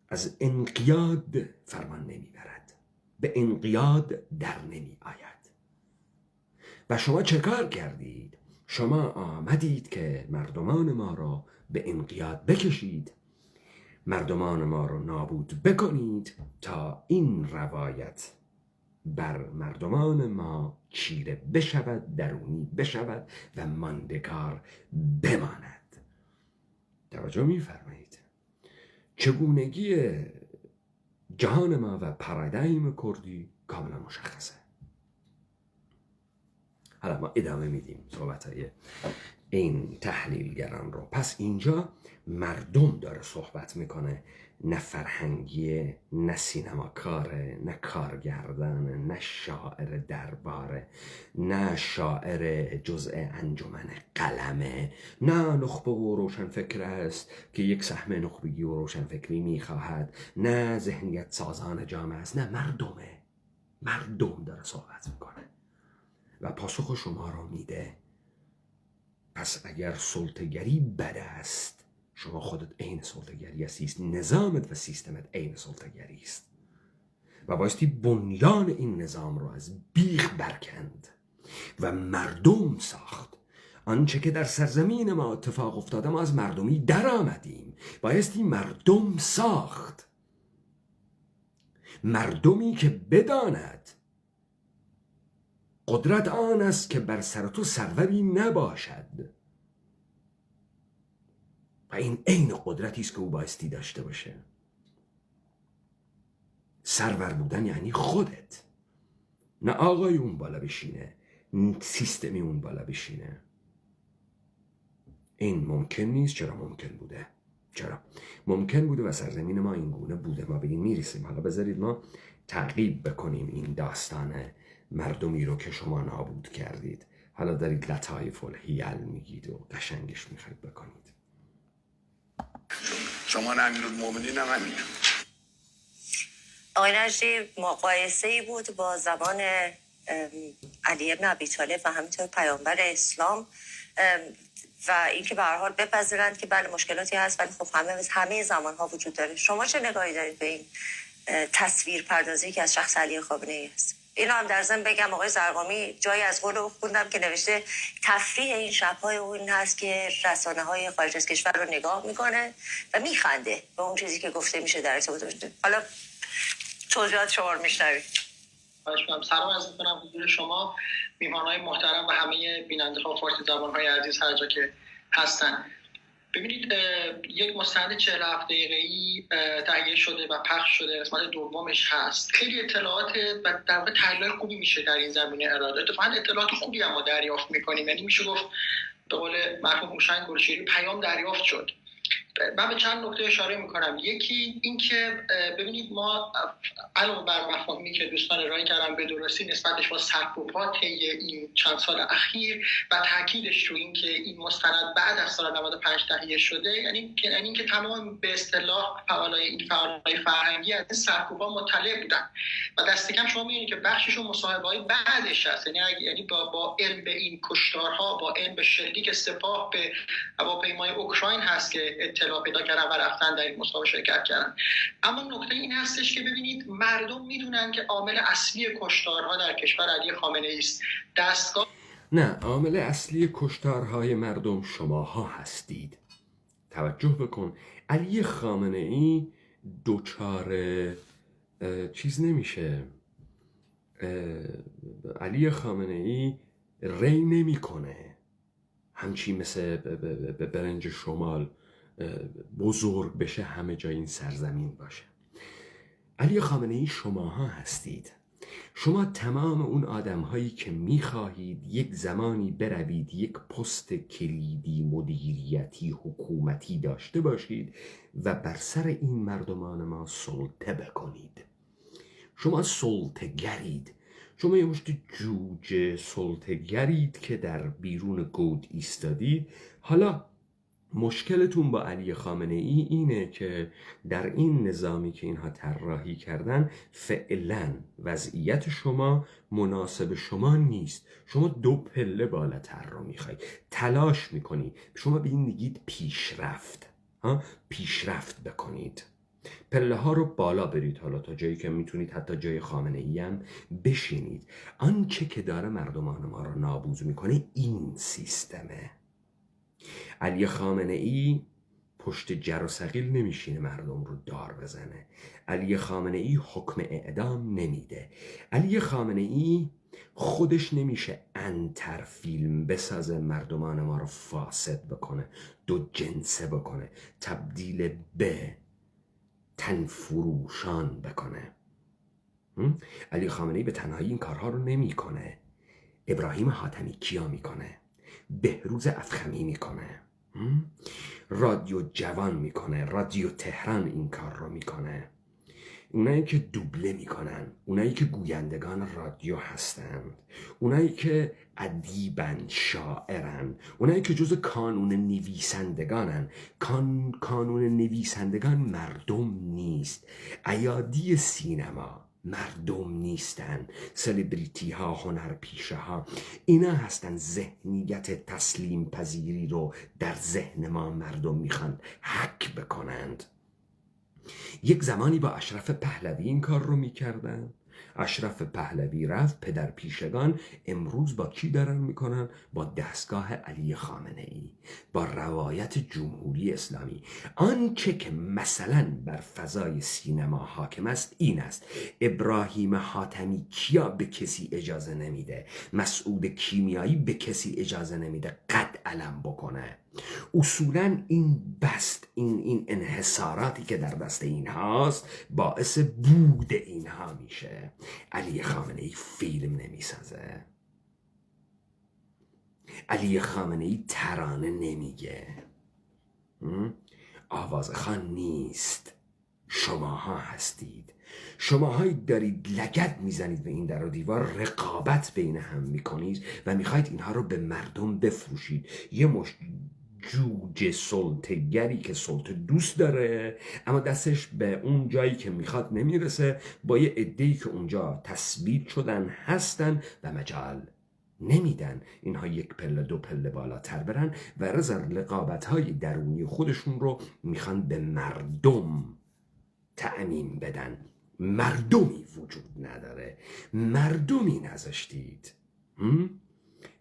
از انقیاد فرمان نمیبرد، به انقیاد در نمی آید. و شما چه کار کردید؟ شما آمدید که مردمان ما را به انقیاد بکشید، مردمان ما را نابود بکنید تا این روایت بر مردمان ما چیره بشود، درونی بشود و ماندگار بماند. توجه می‌فرمایید؟ چگونگی جهان ما و پارادایم کردی کاملا مشخصه. حالا ما ادامه میدیم صحبت‌های این تحلیلگران رو. پس اینجا مردم داره صحبت میکنه، نه فرهنگیه، نه سینماکاره، نه کارگردانه، نه شاعر درباره، نه شاعر جزء انجمن قلمه، نه نخبه و روشنفکر است که یک سهم نخبگی و روشنفکری میخواهد، نه ذهنیت سازان جامعه است، نه مردمه. مردم داره صحبت میکنه و پاسخ شما رو میده. پس اگر سلطه‌گری بد است، شما خودت عین سلطه‌گری هستی، نظامت و سیستمت عین سلطه‌گری است و بایستی بنیان این نظام رو از بیخ برکند و مردم ساخت. آنچه که در سرزمین ما اتفاق افتاده، ما از مردمی در آمدیم، بایستی مردم ساخت. مردمی که بداند قدرت آن است که بر سر تو سروری نباشد و این عین قدرتی است که او بایستی داشته باشه. سرور بودن یعنی خودت، نه آقای اون بالا بشینه، سیستمی اون بالا بشینه. این ممکن نیست. چرا ممکن بوده؟ چرا ممکن بوده و سرزمین ما این گونه بوده. ما به این میرسیم. حالا بذارید ما تعقیب بکنیم این داستان مردمی رو که شما نابود کردید. حالا دارید لطایف الحیل میگید و قشنگش میخواید بکنید. شما نه امیرالمومنین هم همینطور. آقای نجدی مقایسه‌ای بود با زمان علی ابن ابی طالب و همینطور پیامبر اسلام و اینکه به هر حال بپذیرند که بله مشکلاتی هست، ولی خب همه زمان‌ها وجود داره. شما چه نگاهی دارید به این تصویر پردازی که از شخص علی خامنه‌ای است؟ اینو هم در ضمن بگم آقای زرقامی جایی از قول او خوندم که نوشته تفریح این شب‌های او این هست که رسانه‌های خارج از کشور رو نگاه میکنه و میخنده به اون چیزی که گفته میشه در ارتباط باشه. حالا توضیحات شما رو میشنوید. سلام عرض می‌کنم حضور شما، میهمان‌های محترم و همه بیننده‌ها فارسی زبان‌های عزیز هر جا که هستن. ببینید یک مستند 47 دقیقه‌ای تهیه شده و پخش شده، قسمت دومش هست. خیلی اطلاعات و در واقع تحلیل خوبی میشه در این زمینه ارائه. اتفاقاً اطلاعات خوبی هم ما دریافت می‌کنیم، یعنی میشه گفت به قول مرحوم هوشنگ گلشیری پیام دریافت شد. من به چند نکته اشاره میکنم. یکی این که ببینید ما علاوه بر مفاهیمی که دوستان ارائه کردن به درستی نسبتش با سرپ و پا طی این چند سال اخیر و تاکیدش رو این که این مستند بعد از سال 95 تهیه شده، یعنی اینکه تمام به اصطلاح فعالای این فعالای فرهنگی از این سرپ و پا مطلع بودن و دست کم شما میبینید که بخششون مصاحبه‌های بعدش هست، یعنی با علم به این کشتارها، با علم به شلیک سپاه به هواپیمای اوکراین هست که اطلاع پیدا کردن و رفتن در این مسابقه شرکت کردن. اما نکته این هستش که ببینید مردم میدونن که عامل اصلی کشتارها در کشور علی خامنه‌ای است. دستگاه نه، عامل اصلی کشتارهای مردم شماها هستید. توجه بکن، علی خامنه‌ای دوچار چیز نمیشه. علی خامنه‌ای ری نمیکنه، همچی مثل برنج شمال بزرگ بشه همه جای این سرزمین باشه. علی خامنه ای شماها هستید، شما تمام اون آدم هایی که میخواهید یک زمانی بروید یک پست کلیدی مدیریتی حکومتی داشته باشید و بر سر این مردمان ما سلطه بکنید. شما سلطه گرید، شما یه مشت جوجه سلطه گرید که در بیرون گود ایستادید. حالا مشکلتون با علی خامنه ای اینه که در این نظامی که اینها طراحی کردن فعلا وضعیت شما مناسب شما نیست. شما 2 پله بالاتر رو میخوای، تلاش میکنی، شما به این میگید پیشرفت. پیشرفت بکنید، پله ها رو بالا برید، حالا تا جایی که میتونید حتی جای خامنه ای هم بشینید. آنچه که داره مردمان ما رو نابود میکنه این سیستمه. علی خامنه ای پشت جر و ثقیل نمیشینه مردم رو دار بزنه. علی خامنه ای حکم اعدام نمیده. علی خامنه ای خودش نمیشه انتر فیلم بسازه مردمان ما رو فاسد بکنه، 2 جنسه بکنه، تبدیل به تنفروشان بکنه. علی خامنه ای به تنهایی این کارها رو نمیکنه. ابراهیم حاتمی کیا میکنه؟ بهروز افخمی میکنه، رادیو جوان میکنه، رادیو تهران این کار رو میکنه. اونایی که دوبله میکنن، اونایی که گویندگان رادیو هستند، اونایی که ادیبن، شاعرن، اونایی که جز کانون نویسندگانن. کانون نویسندگان مردم نیست. ایادی سینما مردم نیستن. سلبریتی ها، هنرپیشه ها، اینا هستن ذهنیت تسلیم پذیری رو در ذهن ما مردم میخوان حک بکنند. یک زمانی با اشرف پهلوی این کار رو میکردن. اشرف پهلوی رفت، پدر پیشگان امروز با کی دارن میکنن؟ با دستگاه علی خامنه ای، با روایت جمهوری اسلامی. آنچه که مثلا بر فضای سینما حاکم است این است: ابراهیم حاتمی کیا به کسی اجازه نمیده، مسعود کیمیایی به کسی اجازه نمیده قد علم بکنه. اصولا این بست، این انحصاراتی که در دست این هاست باعث بود اینها میشه. علی خامنه ای فیلم نمیسازه، علی خامنه ای ترانه نمیگه، آوازخوان نیست. شماها هستید، شماهایی دارید لگد میزنید به این در و دیوار، رقابت بین هم میکنید و میخواید اینها رو به مردم بفروشید. یه مشت جوجه سلطه‌گری که سلطه دوست داره اما دستش به اون جایی که میخواد نمیرسه، با یه عده‌ای که اونجا تثبیت شدن هستن و مجال نمیدن اینها 1 پله 2 پله بالاتر برن و رقابت‌های درونی خودشون رو میخوان به مردم تعمیم بدن. مردمی وجود نداره، مردمی نذاشتید.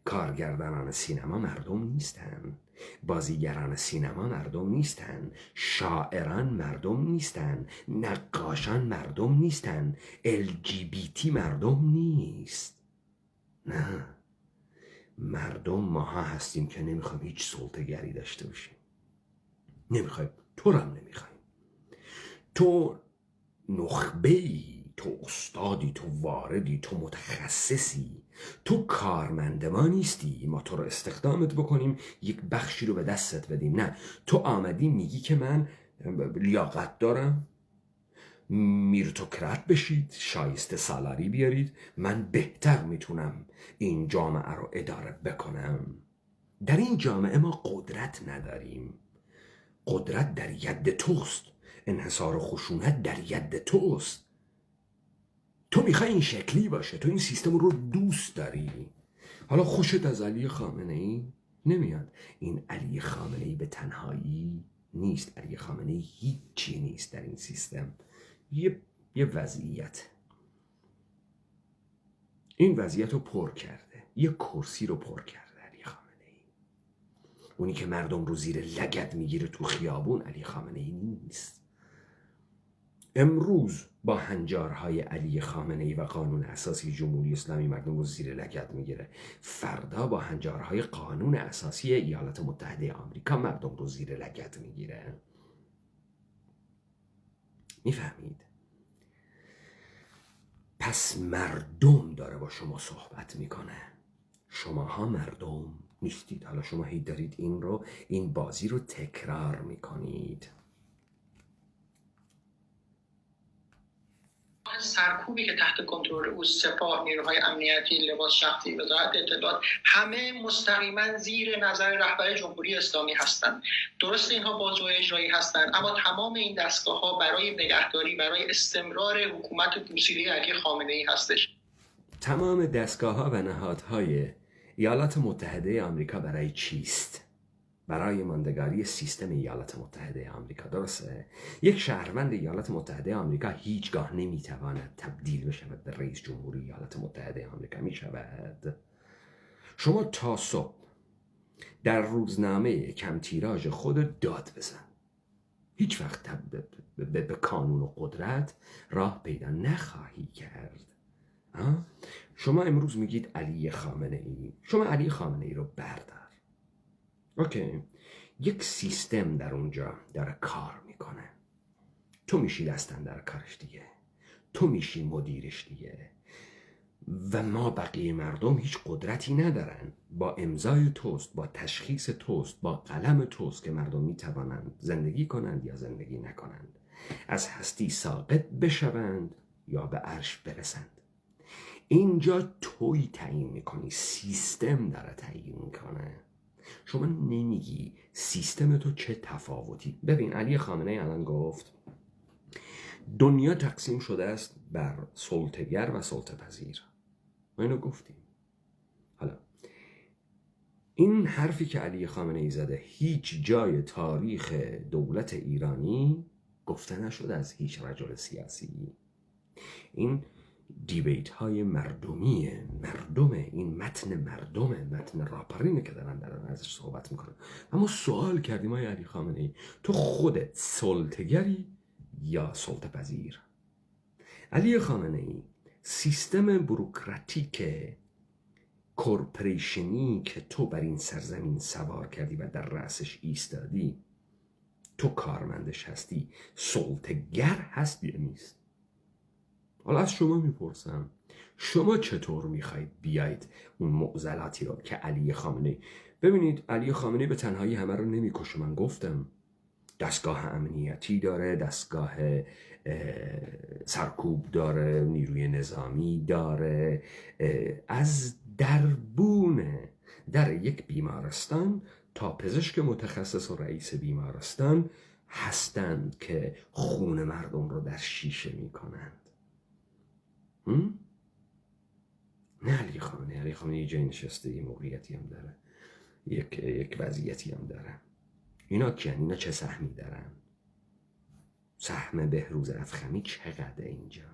کارگردانان سینما مردم نیستن، بازیگران سینما مردم نیستن، شاعران مردم نیستن، نقاشان مردم نیستن، LGBT مردم نیست. نه، مردم ماها هستیم که نمیخوایم هیچ سلطه‌گری داشته باشیم. نمیخوایم، تو هم نمیخوایم. تو نخبه‌ای، تو استادی، تو واردی، تو متخصصی، تو کارمند ما نیستی ما تو رو استخدامت بکنیم 1 بخشی رو به دستت بدیم. نه، تو آمدی میگی که من لیاقت دارم، میرتوکرات بشید، شایسته سالاری بیارید، من بهتر میتونم این جامعه رو اداره بکنم. در این جامعه ما قدرت نداریم. قدرت در ید توست، انحصار و خشونت در ید توست. تو میخوای این شکلی باشه، تو این سیستم رو دوست داری. حالا خوشت از علی خامنه ای نمیاد. این علی خامنه ای به تنهایی نیست، علی خامنه ای هیچی نیست در این سیستم. یه وضعیت، این وضعیت رو پر کرده، یه کرسی رو پر کرده علی خامنه ای. اونی که مردم رو زیر لگد میگیره تو خیابون علی خامنه ای نیست. امروز با هنجارهای علی خامنه‌ای و قانون اساسی جمهوری اسلامی مردم رو زیر لگد میگیره، فردا با هنجارهای قانون اساسی ایالات متحده آمریکا مردم رو زیر لگد میگیره. میفهمید؟ پس مردم داره با شما صحبت میکنه، شماها مردم نیستید. حالا شما هی دارید این بازی رو تکرار میکنید. سرکوبی که تحت کنترل او سپاه، نیروهای امنیتی، لباس شخصی، وزارت اطلاعات، همه مستقیما زیر نظر رهبر جمهوری اسلامی هستند. درست اینها بازوی اجرایی هستند، اما تمام این دستگاه‌ها برای نگهداری، برای استمرار حکومت پوسیده علی خامنه‌ای هستش. تمام دستگاه‌ها و نهادهای ایالات متحده آمریکا برای چیست؟ برای ماندگاری سیستم ایالات متحده آمریکا. درسته؟ یک شهروند ایالات متحده آمریکا هیچگاه نمیتواند تبدیل بشود به رئیس جمهوری ایالات متحده آمریکا. میشود؟ شما تا صبح در روزنامه کم تیراژ خود داد بزن، هیچ وقت به کانون و قدرت راه پیدا نخواهی کرد. شما امروز میگید علی خامنه‌ای، شما علی خامنه‌ای رو بردار. اوکی، یک سیستم در اونجا داره کار میکنه، تو میشی دستن در کارش دیگه، تو میشی مدیرش دیگه و ما بقیه مردم هیچ قدرتی ندارن. با امضای توست، با تشخیص توست، با قلم توست که مردم میتوانند زندگی کنند یا زندگی نکنند، از هستی ساقط بشوند یا به عرش برسند. اینجا توی تعیین میکنی، سیستم داره تعیین میکنه. شما نمیگی سیستم تو چه تفاوتی. ببین علی خامنه‌ای الان گفت دنیا تقسیم شده است بر سلطه‌گر و سلطه‌پذیر. ما اینو گفتیم. حالا این حرفی که علی خامنه‌ای زده هیچ جای تاریخ دولت ایرانی گفته نشده از هیچ رجل سیاسی. این دیبیت های مردمیه، مردمه، این متن راپرینه که دارن ازش صحبت میکنن. اما سوال کردیم آقای علی خامنه‌ای، تو خودت سلطه‌گری یا سلطه پذیر؟ علی خامنه‌ای سیستم بوروکراتیک کورپوریشنی که تو بر این سرزمین سوار کردی و در رأسش ایستادی، تو کارمندش هستی، سلطه‌گر هست یا نیست؟ حالا از شما میپرسم، شما چطور میخواید بیاید اون معضلاتی رو که علی خامنه‌ای، ببینید علی خامنه‌ای به تنهایی همه رو نمیکشه. من گفتم دستگاه امنیتی داره، دستگاه سرکوب داره، نیروی نظامی داره. از دربون در یک بیمارستان تا پزشک متخصص و رئیس بیمارستان هستند که خون مردم رو در شیشه میکنند. نه علی خامنه‌ای جای نشسته، یه موقعیتی هم داره، یک وضعیتی هم داره. اینا کیان؟ اینا چه سهمی دارن؟ سهم بهروز افخمی چقدر اینجا؟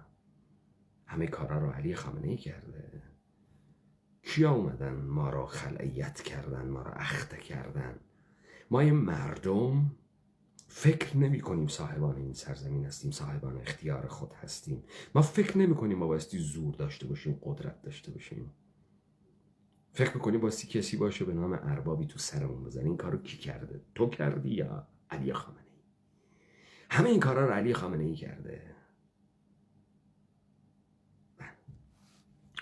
همه کارا رو علی خامنه‌ای کرده. کیا اومدن ما رو خلعیت کردن، ما رو اخته کردن؟ ما یه مردم فکر نمی کنیم صاحبان این سرزمین هستیم، صاحبان اختیار خود هستیم. ما فکر نمی کنیم ما بایستی زور داشته باشیم، قدرت داشته باشیم. فکر میکنیم بایستی کسی باشه به نام اربابی تو سرمون بزنه. این کارو کی کرده؟ تو کردی یا علی خامنه‌ای؟ همه این کارا رو علی خامنه‌ای کرده.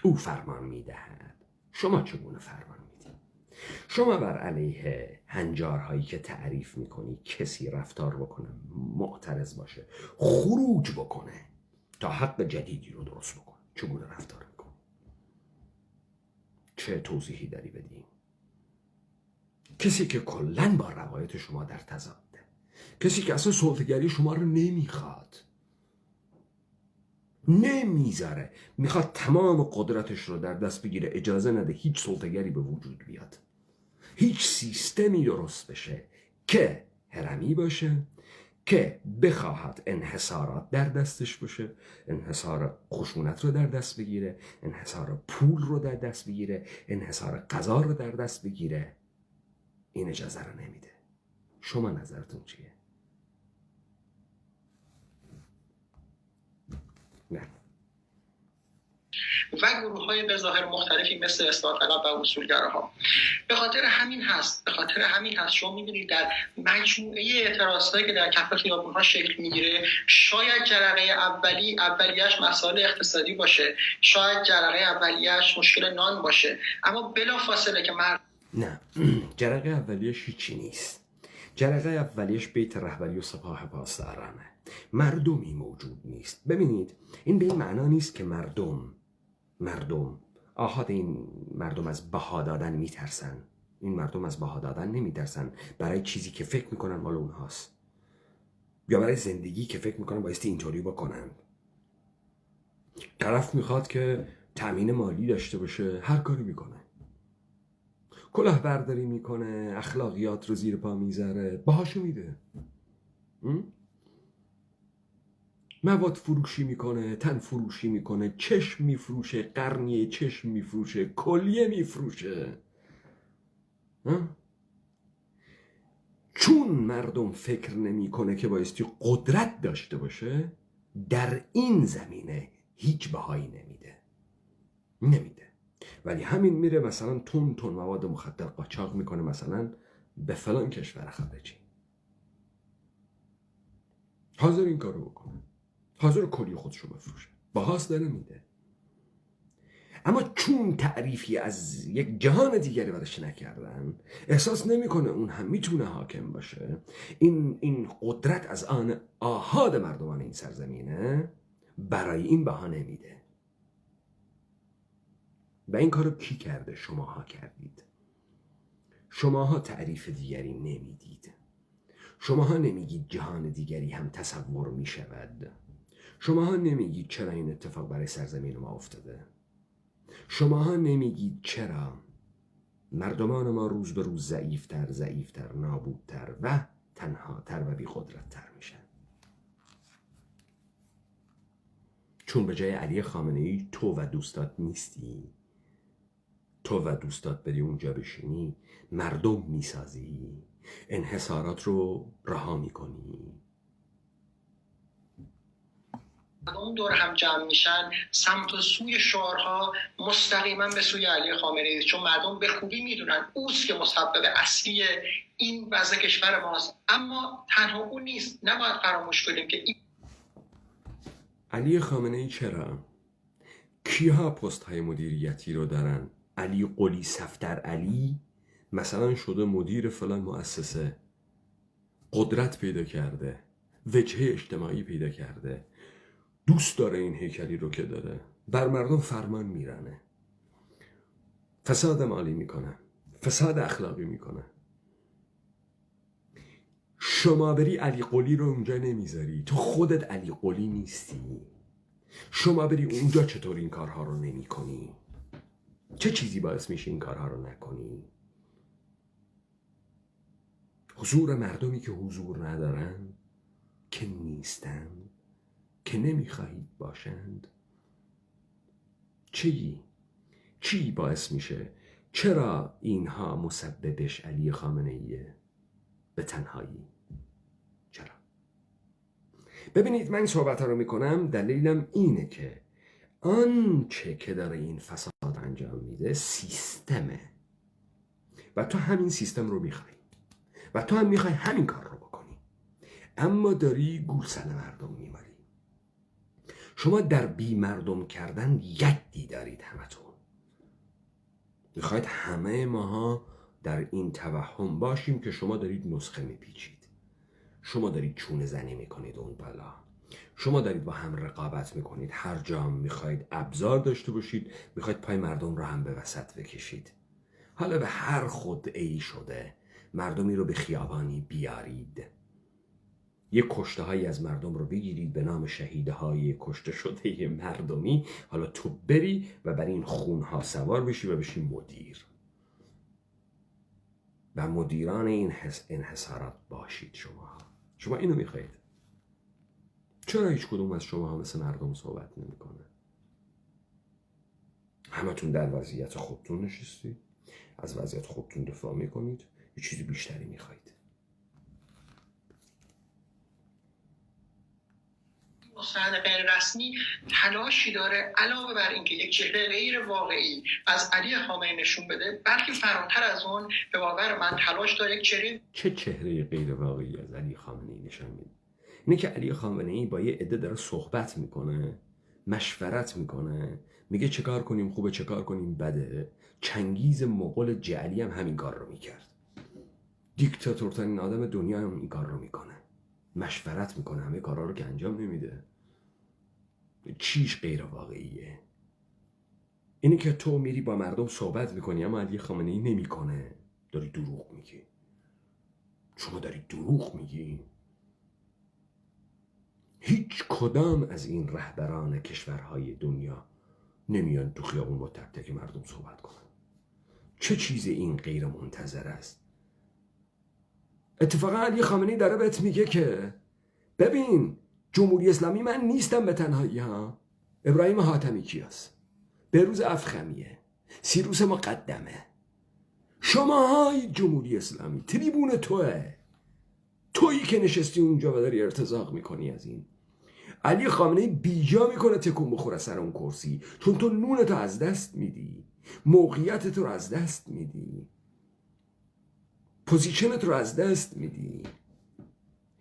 او فرمان میدهد. شما چگونه فرمان میدید؟ شما بر علیه هنجارهایی که تعریف میکنی کسی رفتار بکنه، معترض باشه، خروج بکنه تا حق جدیدی رو درست بکنه، چگونه رفتار میکنی؟ چه توضیحی داری بدی؟ کسی که کلن با روایت شما در تضاده، کسی که اصلا سلطه‌گری شما رو نمیخواد، نمیذاره، میخواد تمام قدرتش رو در دست بگیره، اجازه نده هیچ سلطه‌گری به وجود بیاد، هیچ سیستمی درست بشه که هرمی باشه، که بخواهد انحصارات در دستش باشه، انحصار خشونت رو در دست بگیره، انحصار پول رو در دست بگیره، انحصار غذا رو در دست بگیره. این اجازه رو نمیده. شما نظرتون چیه؟ نه. و گروه های به ظاهر مختلفی مثل اصلاح طلب و اصولگراها. به خاطر همین هست شما می‌بینید در مجموعه اعتراضاتی که در کف خیابون‌ها شکل میگیره، شاید جرقه اولیه‌اش مسائل اقتصادی باشه، شاید جرقه اولیه‌اش مشکل نان باشه، اما بلافاصله که نه، جرقه اولیه‌اش هیچی نیست. جرقه اولیه‌اش بیت رهبری و سپاه پاسدارانه. مردمی موجود نیست. ببینید این به این معنا نیست که مردم آحاد این مردم از بها دادن میترسن. این مردم از بها دادن نمیترسن برای چیزی که فکر میکنن مال اونهاست، یا برای زندگی که فکر میکنن بایستی اینطوری بکنن. طرف میخواد که تأمین مالی داشته باشه، هر کاری میکنه، کلاهبرداری میکنه، اخلاقیات رو زیر پا میذاره، باهاشو میده، مواد فروشی میکنه، تن فروشی میکنه، چشم میفروشه، قرنیه چشم میفروشه، کلیه میفروشه. چون مردم فکر نمیکنه که بایستی قدرت داشته باشه، در این زمینه هیچ بهایی نمیده. ولی همین میره مثلا تون مواد مخدر قاچاق میکنه مثلا به فلان کشور خارجی، حاضر این کارو بکنه، حاضر کلی خودشو بفروشه، باهاست داره میده. اما چون تعریفی از یک جهان دیگری برش نکردن، احساس نمیکنه اون هم میتونه حاکم باشه. این قدرت از آن آحاد مردمان این سرزمینه، برای این بها نمیده. و این کارو کی کرده؟ شماها کردید. شماها تعریف دیگری نمیدید. شماها نمیگید جهان دیگری هم تصور میشود. شماها نمیگید چرا این اتفاق برای سرزمین ما افتاده. شماها نمیگید چرا مردمان ما روز به روز ضعیفتر، نابودتر و تنهاتر و بی‌قدرت‌تر میشن. چون به جای علی خامنه‌ای تو و دوستات نیستی، تو و دوستات بری اونجا بشینی، مردم میسازی، انحصارات رو رها میکنی. اون دور هم جمع میشن سمت و سوی شعارها مستقیما به سوی علی خامنه‌ای، چون مردم به خوبی میدونن اوست که مسبب اصلی این وضع کشور ماست. اما تنها اون نیست، نباید فراموش کنیم که علی خامنه‌ای چرا؟ کیها پست های مدیریتی رو دارن؟ علی قلی صفدر علی مثلا شده مدیر فلان مؤسسه، قدرت پیدا کرده، وجهه اجتماعی پیدا کرده، دوست داره این هیکلی رو که داره، بر مردم فرمان میرانه، فساد مالی میکنه، فساد اخلاقی میکنه. شما بری علی قلی رو اونجا نمیذاری، تو خودت علی قلی نیستی. شما بری اونجا چطور این کارها رو نمی کنی؟ چه چیزی باعث میشه این کارها رو نکنی؟ حضور مردمی که حضور ندارن، که نیستن، که نمیخواهید باشند. چی باعث میشه؟ چرا اینها مسببش علی خامنه‌ایه؟ به تنهایی. چرا؟ ببینید من این صحبت رو میکنم، دلیلم اینه که آنچه که داره این فساد انجام میده سیستمه و تو همین سیستم رو میخوای و تو هم میخوای همین کار رو بکنی، اما داری گولسن مردم میماری. شما در بی مردم کردن یدی دارید همتون. میخواید همه ماها در این توهم باشیم که شما دارید نسخه میپیچید، شما دارید چونه زنی میکنید اون بالا، شما دارید با هم رقابت میکنید، هر جا میخواید ابزار داشته باشید، میخواید پای مردم رو هم به وسط بکشید. حالا به هر خدعه‌ای شده مردمی رو به خیابانی بیارید، یه کشته هایی از مردم رو بگیرید به نام شهیده های کشته شده مردمی، حالا تو بری و بر این خون ها سوار بشی و بشی مدیر و مدیران این انحصارات باشید. شما اینو میخواید. چرا هیچ کدوم از شما مثل مردم صحبت نمیکنه؟ همتون در وضعیت خودتون نشستید، از وضعیت خودتون دفاع میکنید، یه چیزی بیشتری میخواید. مستند غیر رسمی تلاشی داره علاوه بر اینکه یک چهره غیر واقعی از علی خامنه‌ای نشون بده، بلکه فراتر از اون به باور من تلاش داره یک چهره غیر واقعی از علی خامنه‌ای نشون میده. اینه که علی خامنه‌ای با یه عده داره صحبت میکنه، مشورت میکنه، میگه چه کار کنیم خوبه، چه کار کنیم بده. چنگیز مغول جعلی هم همین کار رو میکرد. دیکتاتورترین آدم دنیا هم این کار رو میکنه، مشورت میکنه، همه کارا رو که انجام نمیده. چیش غیر واقعیه؟ اینه که تو میری با مردم صحبت میکنی اما علی خامنه‌ای نمیکنه. داری دروغ میگی. شما داری دروغ میگی. هیچ کدام از این رهبران کشورهای دنیا نمیان تو خیابون با تک تک مردم صحبت کنن. چه چیز این غیر منتظر است؟ اتفاقا علی خامنه‌ای داره بهت میگه که ببین جمهوری اسلامی من نیستم به تنهایی ها. ابراهیم حاتمی کیاست؟ بهروز افخمیه، سیروس مقدمه، شماهای جمهوری اسلامی، تریبون تویی که نشستی اونجا و داری ارتزاق میکنی از این. علی خامنه‌ای بیجا میکنه تکون بخوره سر اون کرسی، چون تو نونتو از دست میدی، موقعیتت رو از دست میدی، پوزیشنت رو از دست میدی.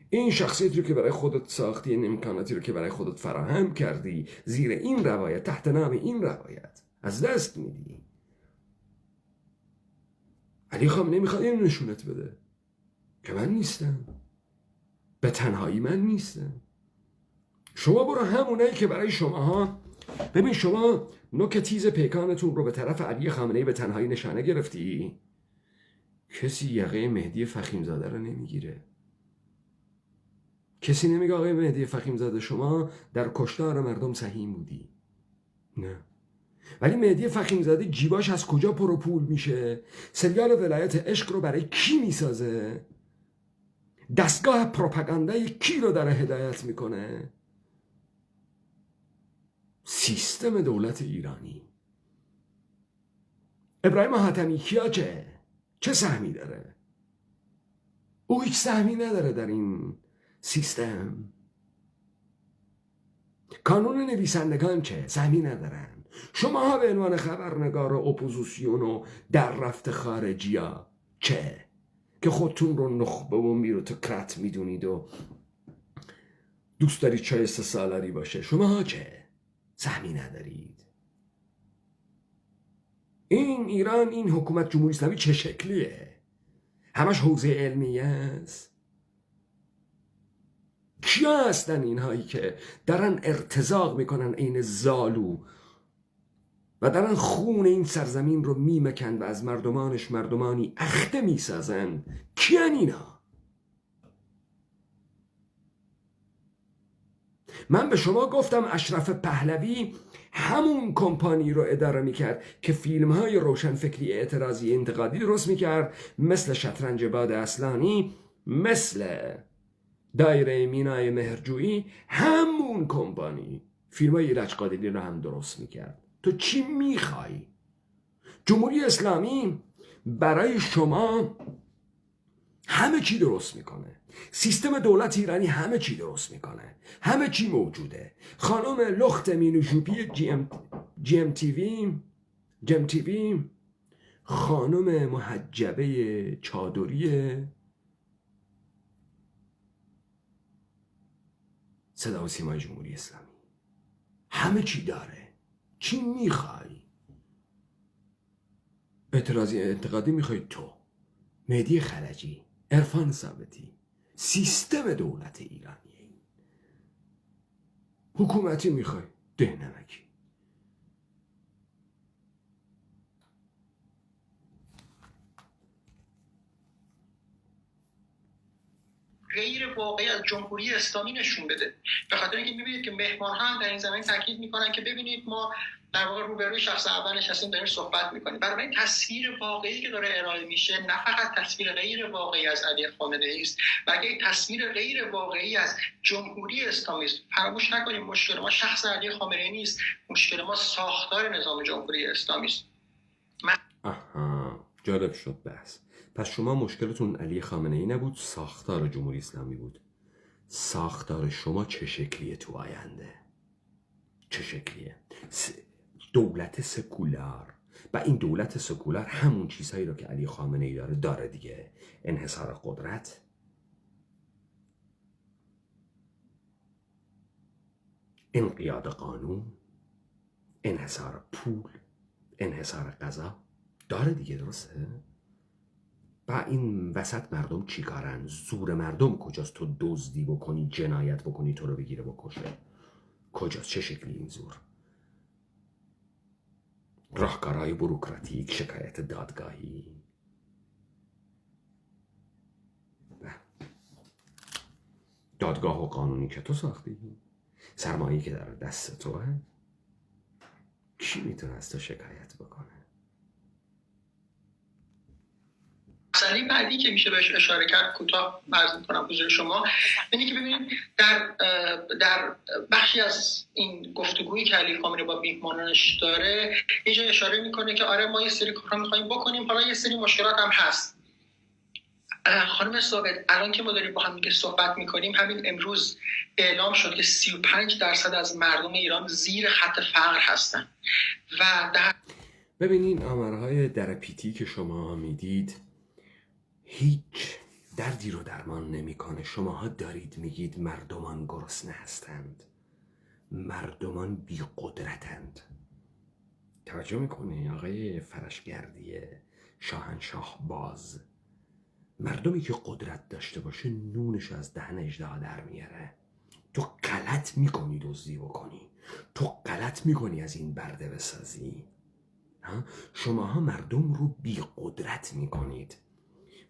این شخصیت رو که برای خودت ساختی، این امکاناتی رو که برای خودت فراهم کردی زیر این روایت، تحت نام این روایت، از دست میدی. علی خامنه‌ای میخواد این نشونت بده که من نیستم، به تنهایی من نیستم. شما برو همونایی که برای شماها، ببین شما نوک تیز پیکانتون رو به طرف علی خامنه‌ای به تنهایی نشانه گرفتی، کسی یقه مهدی فخیمزاده رو نمیگیره. کسی نمیگه آقای مهدی فخیمزاده شما در کشتار مردم سهیم بودی. نه. ولی مهدی فخیمزاده جیباش از کجا پر و پول میشه؟ سریال ولایت عشق رو برای کی میسازه؟ دستگاه پروپاگاندای کی رو داره هدایت میکنه؟ سیستم دولت ایرانی. ابراهیم حاتمی کیا چه سهمی داره؟ او هیچ سهمی نداره در این سیستم. کانون نویسندگان سهمی ندارن. شما ها به عنوان خبرنگار و اپوزیسیون و در رفت خارجی ها که خودتون رو نخبه و میروتوکرات میدونید و دوست دارید چای 3 سالاری باشه، شما ها سهمی ندارید. این ایران، این حکومت جمهوری اسلامی چه شکلیه؟ همش حوزه علمیه است. کیا هستن اینهایی که دارن ارتزاق میکنن عین زالو و دارن خون این سرزمین رو میمکن و از مردمانش مردمانی اخته میسازن؟ کیان اینا؟ من به شما گفتم اشرف پهلوی همون کمپانی رو اداره میکرد که فیلم های روشنفکری اعتراضی انتقادی درست میکرد، مثل شطرنج باد اصلانی، مثل دایره مینای مهرجویی. همون کمپانی فیلم های ایرج قادری رو هم درست میکرد. تو چی میخوای؟ جمهوری اسلامی برای شما همه چی درست میکنه. سیستم دولت ایرانی همه چی درست میکنه، همه چی موجوده. خانم لخت مینوشوپی جی ام تیوی، خانم محجبه چادری صدا و سیمای جمهوری اسلامی، همه چی داره. چی میخوای؟ اعتراضی انتقادی میخوای تو، مهدی خلجی، عرفان ثابتی، سیستم دولت ایرانی. حکومتی میخوای، ده نمکی. غیر واقعی از جمهوری اسلامی نشون بده. به خاطر اینکه میبینید که مهمان ها هم در این زمین تاکید میکنن که ببینید ما در واقع روبروی شخص اول نشستیم داریم صحبت میکنیم. برای این تصویر واقعی که داره ارائه میشه نه فقط تصویر غیر واقعی از علی خامنه‌ای است، بلکه تصویر غیر واقعی از جمهوری اسلامی است. فراموش نکنیم مشکل ما شخص علی خامنه‌ای نیست، مشکل ما ساختار نظام جمهوری اسلامی است. جالب شد بحث. پس شما مشکلتون علی خامنه‌ای نبود، ساختار جمهوری اسلامی بود. ساختار شما چه شکلیه تو آینده؟ چه شکلیه؟ دولت سکولار. و این دولت سکولار همون چیزهایی رو که علی خامنه ای داره دیگه. انحصار قدرت، انقیاد قانون، انحصار پول، انحصار غذا داره دیگه، درسته؟ و این وسط مردم چی کارن؟ زور مردم کجاست؟ تو دزدی بکنی، جنایت بکنی، تو رو بگیره بکشه. کجاست؟ چه شکلی این زور؟ راهکارهای بوروکراتیک، شکایت دادگاهی. دادگاه و قانونی که تو ساختی، سرمایه‌ای که در دست توه، کی میتونه از تو شکایت بکنه؟ مسئله بعدی که میشه بهش اشاره کرد، کوتاه عرض می‌کنم حضور شما، اینه که ببینید در بخشی از این گفتگویی که علی خامنه‌ای با میهمانانش داره یه جای اشاره میکنه که آره ما یه سری کارا می‌خوایم بکنیم، حالا یه سری مشکلات هم هست. خانم ثابت، الان که ما داریم با هم دیگه صحبت میکنیم، همین امروز اعلام شد که 35% از مردم ایران زیر خط فقر هستن و ببینین آمارهای درپیتی که شما میدید هیچ دردی رو درمان نمیکنه. شماها دارید میگید مردمان گرسنه هستند، مردمان بی قدرتند. توجه میکنی آقای فرشگردی شاهنشاه باز؟ مردمی که قدرت داشته باشه نونش از دهن اژدها در میاره. تو غلط میکنی دزدی بکنی، تو غلط میکنی از این برده بسازی. شماها مردم رو بی قدرت میکنید.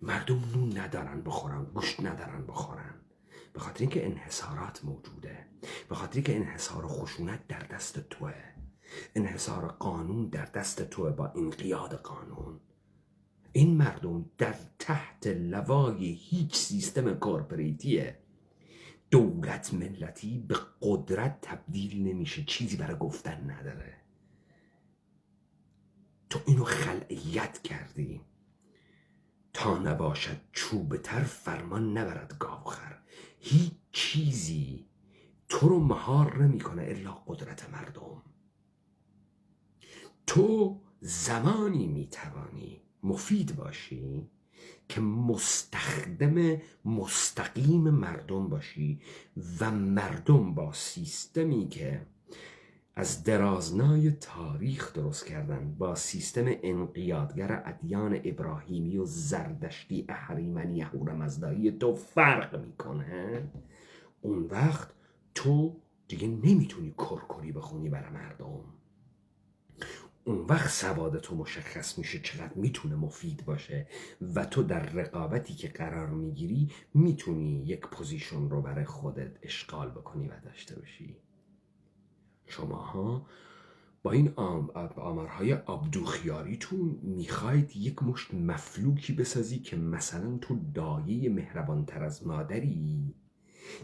مردم نون ندارن بخورن، گوشت ندارن بخورن، به خاطر اینکه انحصارات موجوده، به خاطر اینکه انحصار خشونت در دست توه، انحصار قانون در دست توه با انقیاد قانون. این مردم در تحت لوای هیچ سیستم کورپوریتی دولت ملتی به قدرت تبدیل نمیشه، چیزی برای گفتن نداره. تو اینو خلعیت کردی. تا نباشد چوب تر فرمان نبرد گاوخر. هیچ چیزی تو رو مهار نمی کنه الا قدرت مردم. تو زمانی می توانی مفید باشی که مستخدم مستقیم مردم باشی و مردم با سیستمی که از درازنای تاریخ درست کردن، با سیستم انقیادگر ادیان ابراهیمی و زردشتی اهریمنی اهورامزدایی تو فرق میکنه، اون وقت تو دیگه نمیتونی کرکری بخونی برای مردم. اون وقت سواد تو مشخص میشه چقدر میتونه مفید باشه و تو در رقابتی که قرار میگیری میتونی یک پوزیشن رو برای خودت اشغال بکنی و داشته باشی. شماها با این آمارهای آبدوخیاریتون میخواید یک مشت مفلوکی بسازی که مثلا تو دایه مهربانتر از مادری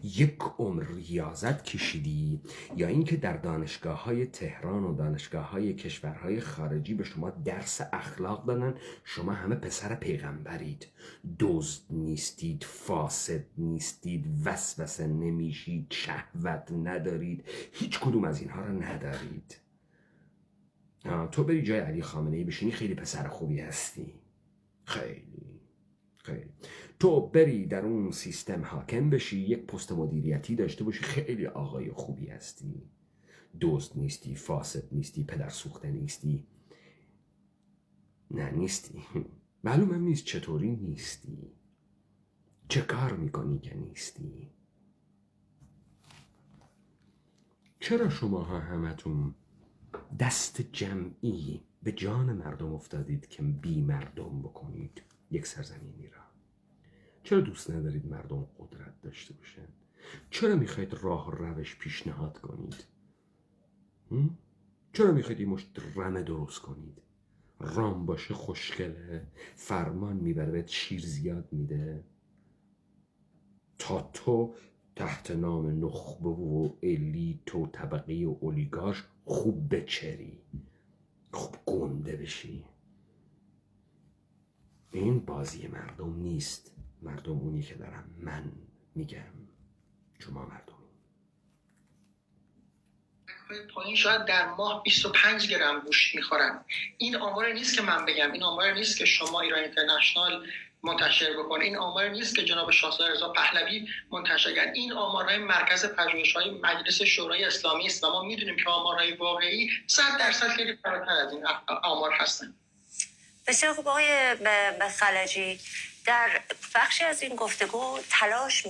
یک عمر ریاضت کشیدی، یا اینکه در دانشگاه‌های تهران و دانشگاه‌های کشورهای خارجی به شما درس اخلاق دادن، شما همه پسر پیغمبرید، دزد نیستید، فاسد نیستید، وسوسه نمیشید، شهوت ندارید، هیچ کدوم از اینها رو ندارید. تو بری جای علی خامنه‌ای بشینی خیلی پسر خوبی هستی، خیلی. تو بری در اون سیستم حاکم بشی، یک پست مدیریتی داشته باشی، خیلی آقای خوبی هستی، دزد نیستی، فاسد نیستی، پدر سوخته نیستی. نه نیستی. معلومم نیست چطوری نیستی، چه کار میکنی که نیستی. چرا شماها همتون دست جمعی به جان مردم افتادید که بی مردم بکنید یک سرزمینی را؟ چرا دوست ندارید مردم قدرت داشته باشن؟ چرا میخواید راه و روش پیشنهاد کنید؟ چرا میخواید این مشت رمه درست کنید؟ رام باشه خوشگله، فرمان میبره، بهت شیر زیاد میده، تا تو تحت نام نخبه و الیت و طبقه و اولیگارش خوب بچری، خوب گنده بشی. این بازی مردم نیست. مردم اونی که دارم من میگم. شما مردمی. پایین شاید در ماه 25 گرم گوشت میخورن. این آمار نیست که من بگم، این آمار نیست که شما ایران اینترنشنال منتشر بکنه، این آمار نیست که جناب شاهزاده رضا پهلوی منتشر کردن، این آمارهای مرکز پژوهش‌های مجلس شورای اسلامی است و ما میدونیم که آمارهای واقعی 100% خیلی فراتر از این آمار هستن. بسیار خوب آقای خلجی، در بخشی از این گفتگو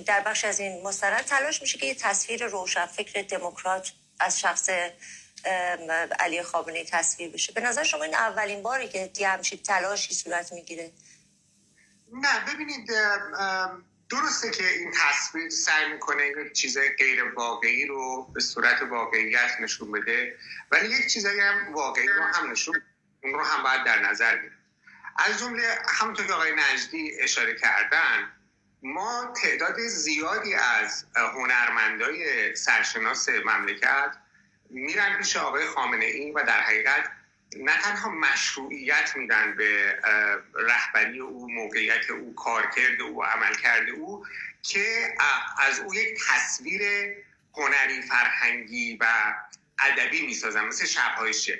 در بخشی از این مستند تلاش میشه که یه تصویر روشنفکر دموکرات از شخص علی خامنه‌ای تصویر بشه. به نظر شما این اولین باری که همچین تلاشی صورت میگیره؟ نه ببینید، درسته که این تصویر سعی میکنه چیزای غیر واقعی رو به صورت واقعیت نشون بده، ولی یک چیزایی هم واقعی رو هم اون رو هم باید در نظر بگیریم. از جمله همونطور که آقای نجدی اشاره کردن، ما تعداد زیادی از هنرمندای سرشناس مملکت میرن پیش آقای خامنه‌ای و در حقیقت نه تنها مشروعیت میدن به رهبری او، موقعیت او، کارکرد او، عملکرد او، که از او یک تصویر هنری، فرهنگی و ادبی میسازن، مثل شب‌های شعر.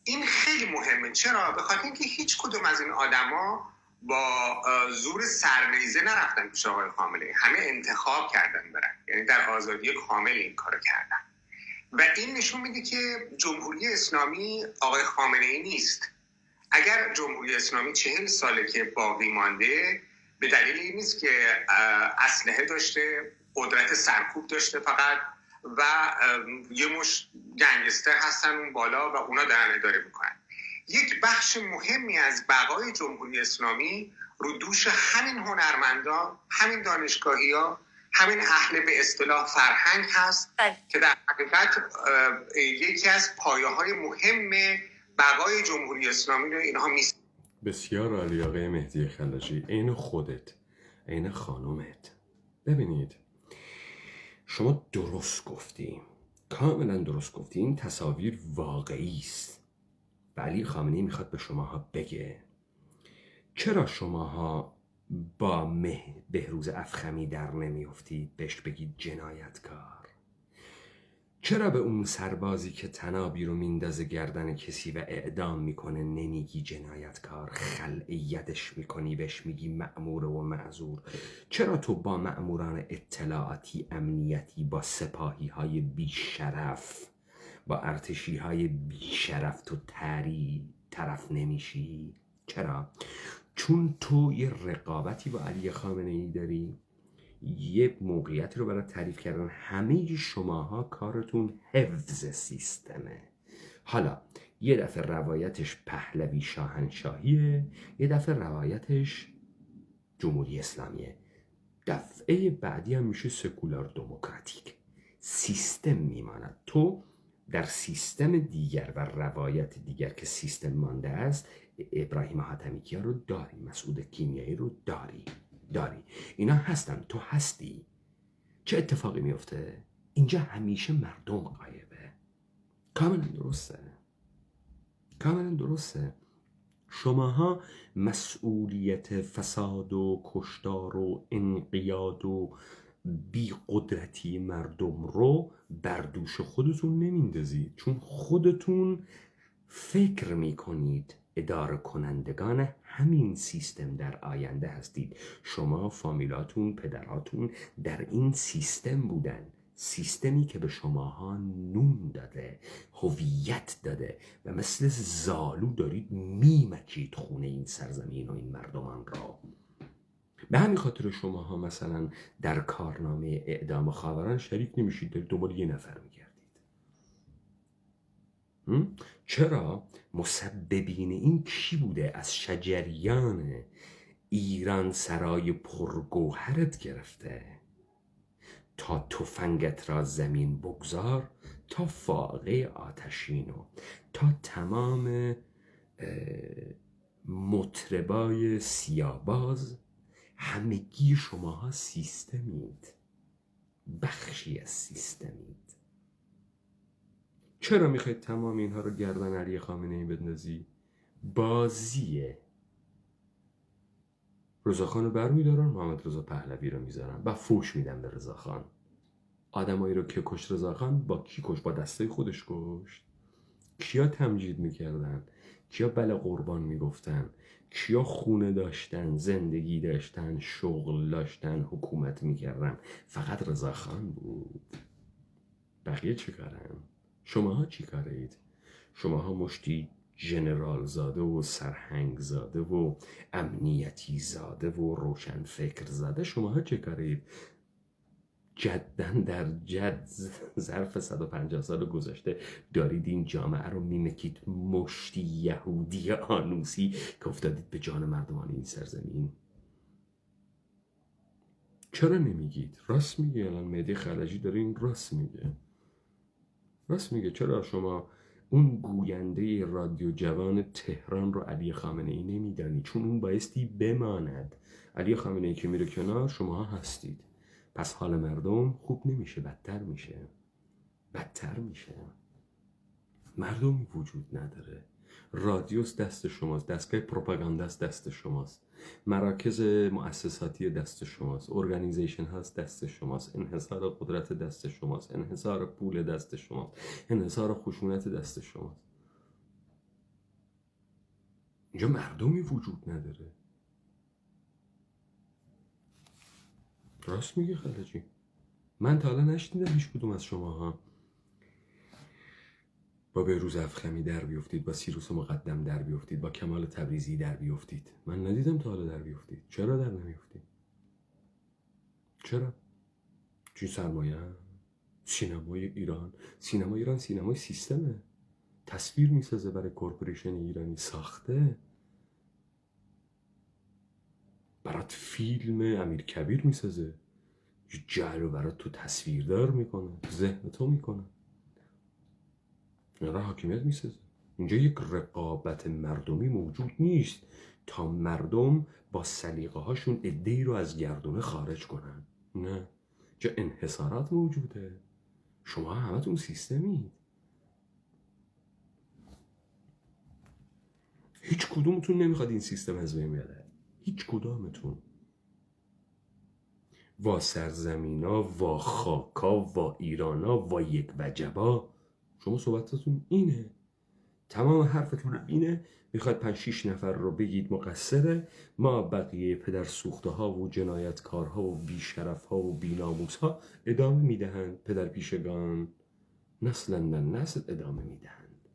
این خیلی مهمه. چرا؟ به خاطر اینکه هیچ کدوم از این آدما با زور سرنیزه نرفتن پیش آقای خامنه‌ای، همه انتخاب کردن برن، یعنی در آزادی کامل این کارو کردن. و این نشون میده که جمهوری اسلامی آقای خامنه‌ای نیست. اگر جمهوری اسلامی 40 ساله که باقی مانده، به دلیل این نیست که اسلحه داشته، قدرت سرکوب داشته فقط و یه مش گنگستر هستن اون بالا و اونا دارن اداره میکنن. یک بخش مهمی از بقای جمهوری اسلامی رو دوش همین هنرمندا، همین دانشگاهی‌ها، همین اهل به اصطلاح فرهنگ هست که در حقیقت یکی از پایه‌های مهم بقای جمهوری اسلامی رو اینها میست. بسیار عالی آقای مهدی خلجی، عین خودت، عین خانومت. ببینید، شما درست گفتی، کاملا درست گفتی، این تصاویر واقعی است و علی خامنه‌ای میخواد به شماها بگه چرا شماها با بهروز افخمی در نمیافتید بهش بگید جنایتکار؟ چرا به اون سربازی که تنابی رو میندازه گردن کسی و اعدام میکنه نمیگی جنایتکار، خلعیتش میکنی بهش میگی مأمور و معذور؟ چرا تو با مأموران اطلاعاتی امنیتی، با سپاهی های بیشرف، با ارتشی های بیشرف تو طرف نمیشی؟ چرا؟ چون تو یه رقابتی با علی خامنه‌ای داری، یه موقعیت رو برای تعریف کردن. همه شماها کارتون حفظ سیستمه. حالا یه دفعه روایتش پهلوی شاهنشاهیه، یه دفعه روایتش جمهوری اسلامیه، دفعه بعدی هم میشه سکولار دموکراتیک. سیستم میماند. تو در سیستم دیگر و روایت دیگر که سیستم مانده است، ابراهیم حاتمی‌کیا رو داری، مسعود کیمیایی رو داری، اینا هستن، تو هستی. چه اتفاقی میفته؟ اینجا همیشه مردم غایبه. کاملا درسته. شماها مسئولیت فساد و کشتار و انقیاد و بی قدرتی مردم رو بر دوش خودتون نمیندازید، چون خودتون فکر میکنید اداره کنندگان همین سیستم در آینده هستید. شما، فامیلاتون، پدراتون در این سیستم بودن، سیستمی که به شماها نون داده، هویت داده و مثل زالو دارید میمکید خونه این سرزمین و این مردمان را. به همین خاطر شماها مثلا در کارنامه اعدام خاوران شریک نمیشید، در دنبال یه نفر میگردید. چرا؟ مسببین این کی بوده؟ از شجریان ایران سرای پرگوهرت گرفته تا تفنگت را زمین بگذار، تا فاقه آتشینو، تا تمام مطربای سیاباز، همگی شماها سیستمید، بخشی از سیستمید. چرا میخواید تمام اینها رو گردن علی خامنه‌ای بندازی؟ بازیه. رضاخان رو برمیدارن، محمد رضا پهلوی رو میذارن و فوش میدن به رضاخان. آدمایی رو که کشت رضاخان با کی کشت؟ با دسته خودش کشت. کیا تمجید میکردن؟ کیا بله قربان میگفتن؟ کیا خونه داشتن، زندگی داشتن، شغل داشتن، حکومت میکردن؟ فقط رضاخان بود. بقیه چی کارن؟ شماها چی کارید؟ شماها مشتی جنرال زاده و سرهنگ زاده و امنیتی زاده و روشن فکر زاده، شماها چی کارید؟ جدن در جد ظرف 150 سال گذشته دارید این جامعه رو میمکید مشتی یهودی آنوسی که افتادید به جان مردمان این سرزمین. چرا نمیگید؟ راست میگه. الان مهدی خلجی داره این راست میگه. چرا شما اون گوینده رادیو جوان تهران رو علی خامنه‌ای نمیدانی؟ چون اون بایستی بماند. علی خامنه‌ای که میره کنار، شما هستید. پس حال مردم خوب نمیشه، بدتر میشه. مردمی وجود نداره. رادیوس دست شماست، دستگاه پروپاگانداست دست شماست، مراکز مؤسساتی دست شماست، ارگانیزیشن هاست دست شماست، انحصار قدرت دست شماست، انحصار پول دست شماست، انحصار خشونت دست شماست. اینجا مردمی وجود نداره. راست میگه خلجی. من تا حالا نشنیدم هیچ کدوم از شماها با بهروز افخمی در بیفتید، با سیروس مقدم در بیفتید، با کمال تبریزی در بیفتید. من ندیدم تا حالا در بیفتید. چرا در نمیفتید؟ چرا؟ چون سرمایه سینمای ایران سینمای سیستمه. تصویر میسازه برای کورپوریشن ایرانی، ساخته. برات فیلم امیرکبیر میسازه، جعل رو برات تو تصویردار میکنه، ذهن تو میکنه، را حاکمیت میسازه. اینجا یک رقابت مردمی موجود نیست تا مردم با سلیقه هاشون عده‌ای رو از گردونه خارج کنن. نه، جا انحصارات موجوده. شما همتون سیستمید. هیچ کدومتون نمیخواد این سیستم از بین بره. هیچ کدومتون. وا سرزمینا، وا خاکا، وا ایرانا، وا یک وجبا. شما صحبتتون اینه. تمام حرفتون اینه. میخواد 5-6 نفر رو بگید مقصره، ما بقیه پدر سوخته ها و جنایتکارها و بیشرف ها و بیناموس ها ادامه میدهند. پدر پیشگان نسلا نسل ادامه میدهند.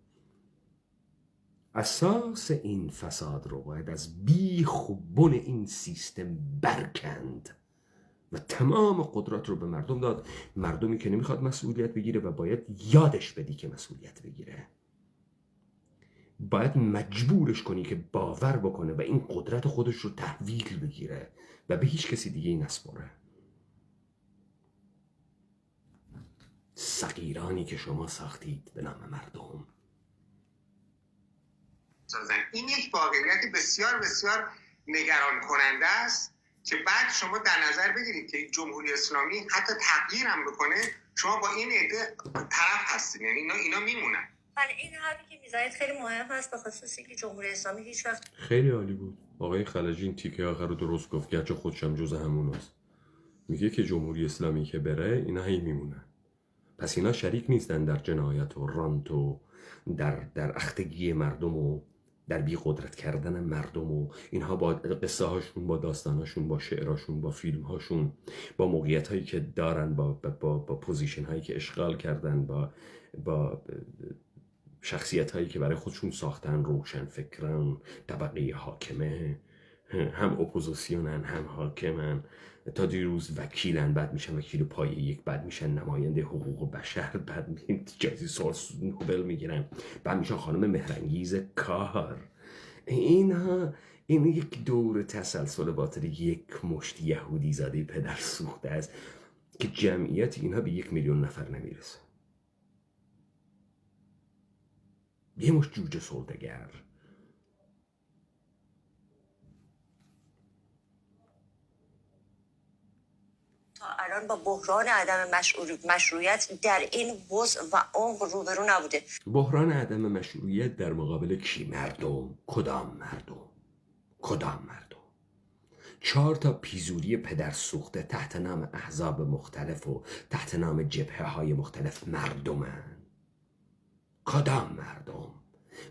اساس این فساد رو باید از بیخ و بن این سیستم برکند و تمام قدرت رو به مردم داد. مردمی که نمیخواد مسئولیت بگیره و باید یادش بدی که مسئولیت بگیره. باید مجبورش کنی که باور بکنه و این قدرت خودش رو تحویل بگیره و به هیچ کسی دیگه نسپاره. صغیرانی که شما ساختید به نام مردم. این یک واقعیت بسیار بسیار نگران کننده است که بعد شما در نظر بگیرید که جمهوری اسلامی حتی تغییر هم بکنه، شما با این عده طرف هستید. یعنی اینا میمونن. ولی این حرفی که میزنید خیلی مهم هست، به خصوص اینکه جمهوری اسلامی هیچ وقت. خیلی عالی بود. آقای خلجی این تیکه آخر رو درست گفت، گرچه خودشم جز همون هست. میگه که جمهوری اسلامی که بره اینا هی میمونن. پس اینا شریک نیستن در جنایت و رانت و در اختگی مردم و در بی قدرت کردن مردم و اینها. با قصه هاشون، با داستاناشون، با شعراشون، با فیلم هاشون، با موقعیت هایی که دارن، با پوزیشن هایی که اشغال کردن، با شخصیت هایی که برای خودشون ساختن، روشن فکران، طبقه حاکمه، هم اپوزیسیونن هم حاکمن، تا دیروز وکیلن، بعد میشن وکیل پایه یک، بعد میشن نماینده حقوق بشر، بعد جایزه نوبل میگیرن، بعد میشن خانم مهرانگیز کار. این یک دور تسلسل باطل یک مشت یهودی زاده پدر سوخته است که جمعیت اینها به 1 میلیون نفر نمیرسه. یه مشت جوجه سوداگر. تا الان با بحران عدم مشروعیت در این وضع و عمق روبرو نبوده. بحران عدم مشروعیت در مقابل کی؟ مردم. کدام مردم؟ 4 تا پیزوری پدر سوخته تحت نام احزاب مختلف و تحت نام جبهه های مختلف مردمن. کدام مردم؟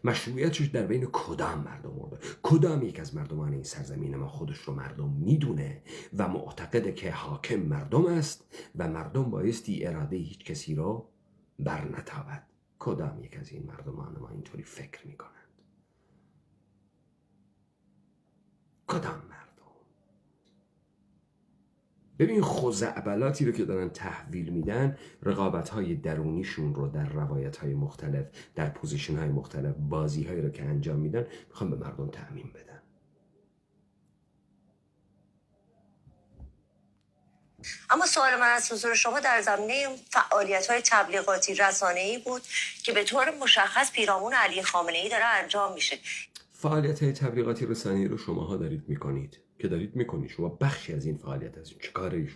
مشروعیتش در بین کدام مردم مرده؟ کدام یک از مردمان این سرزمین ما خودش رو مردم میدونه و معتقده که حاکم مردم است و مردم بایستی اراده هیچ کسی رو برنتابد؟ کدام یک از این مردمان ما اینطوری فکر میکنند؟ کدام مردم؟ ببین خزعبلاتی رو که دارن تحویل میدن، رقابت‌های درونیشون رو در روایت‌های مختلف، در پوزیشن‌های مختلف، بازی‌هایی رو که انجام میدن میخوان به مردم تعمیم بدن. اما سوال من از حضور شما در زمینه فعالیت‌های تبلیغاتی رسانه‌ای بود که به طور مشخص پیرامون علی خامنه‌ای داره انجام میشه. فعالیت‌های تبلیغاتی رسانه‌ای رو شماها دارید میکنید که دارید میکنید. شما بخشی از این فعالیت هستید. چه کاره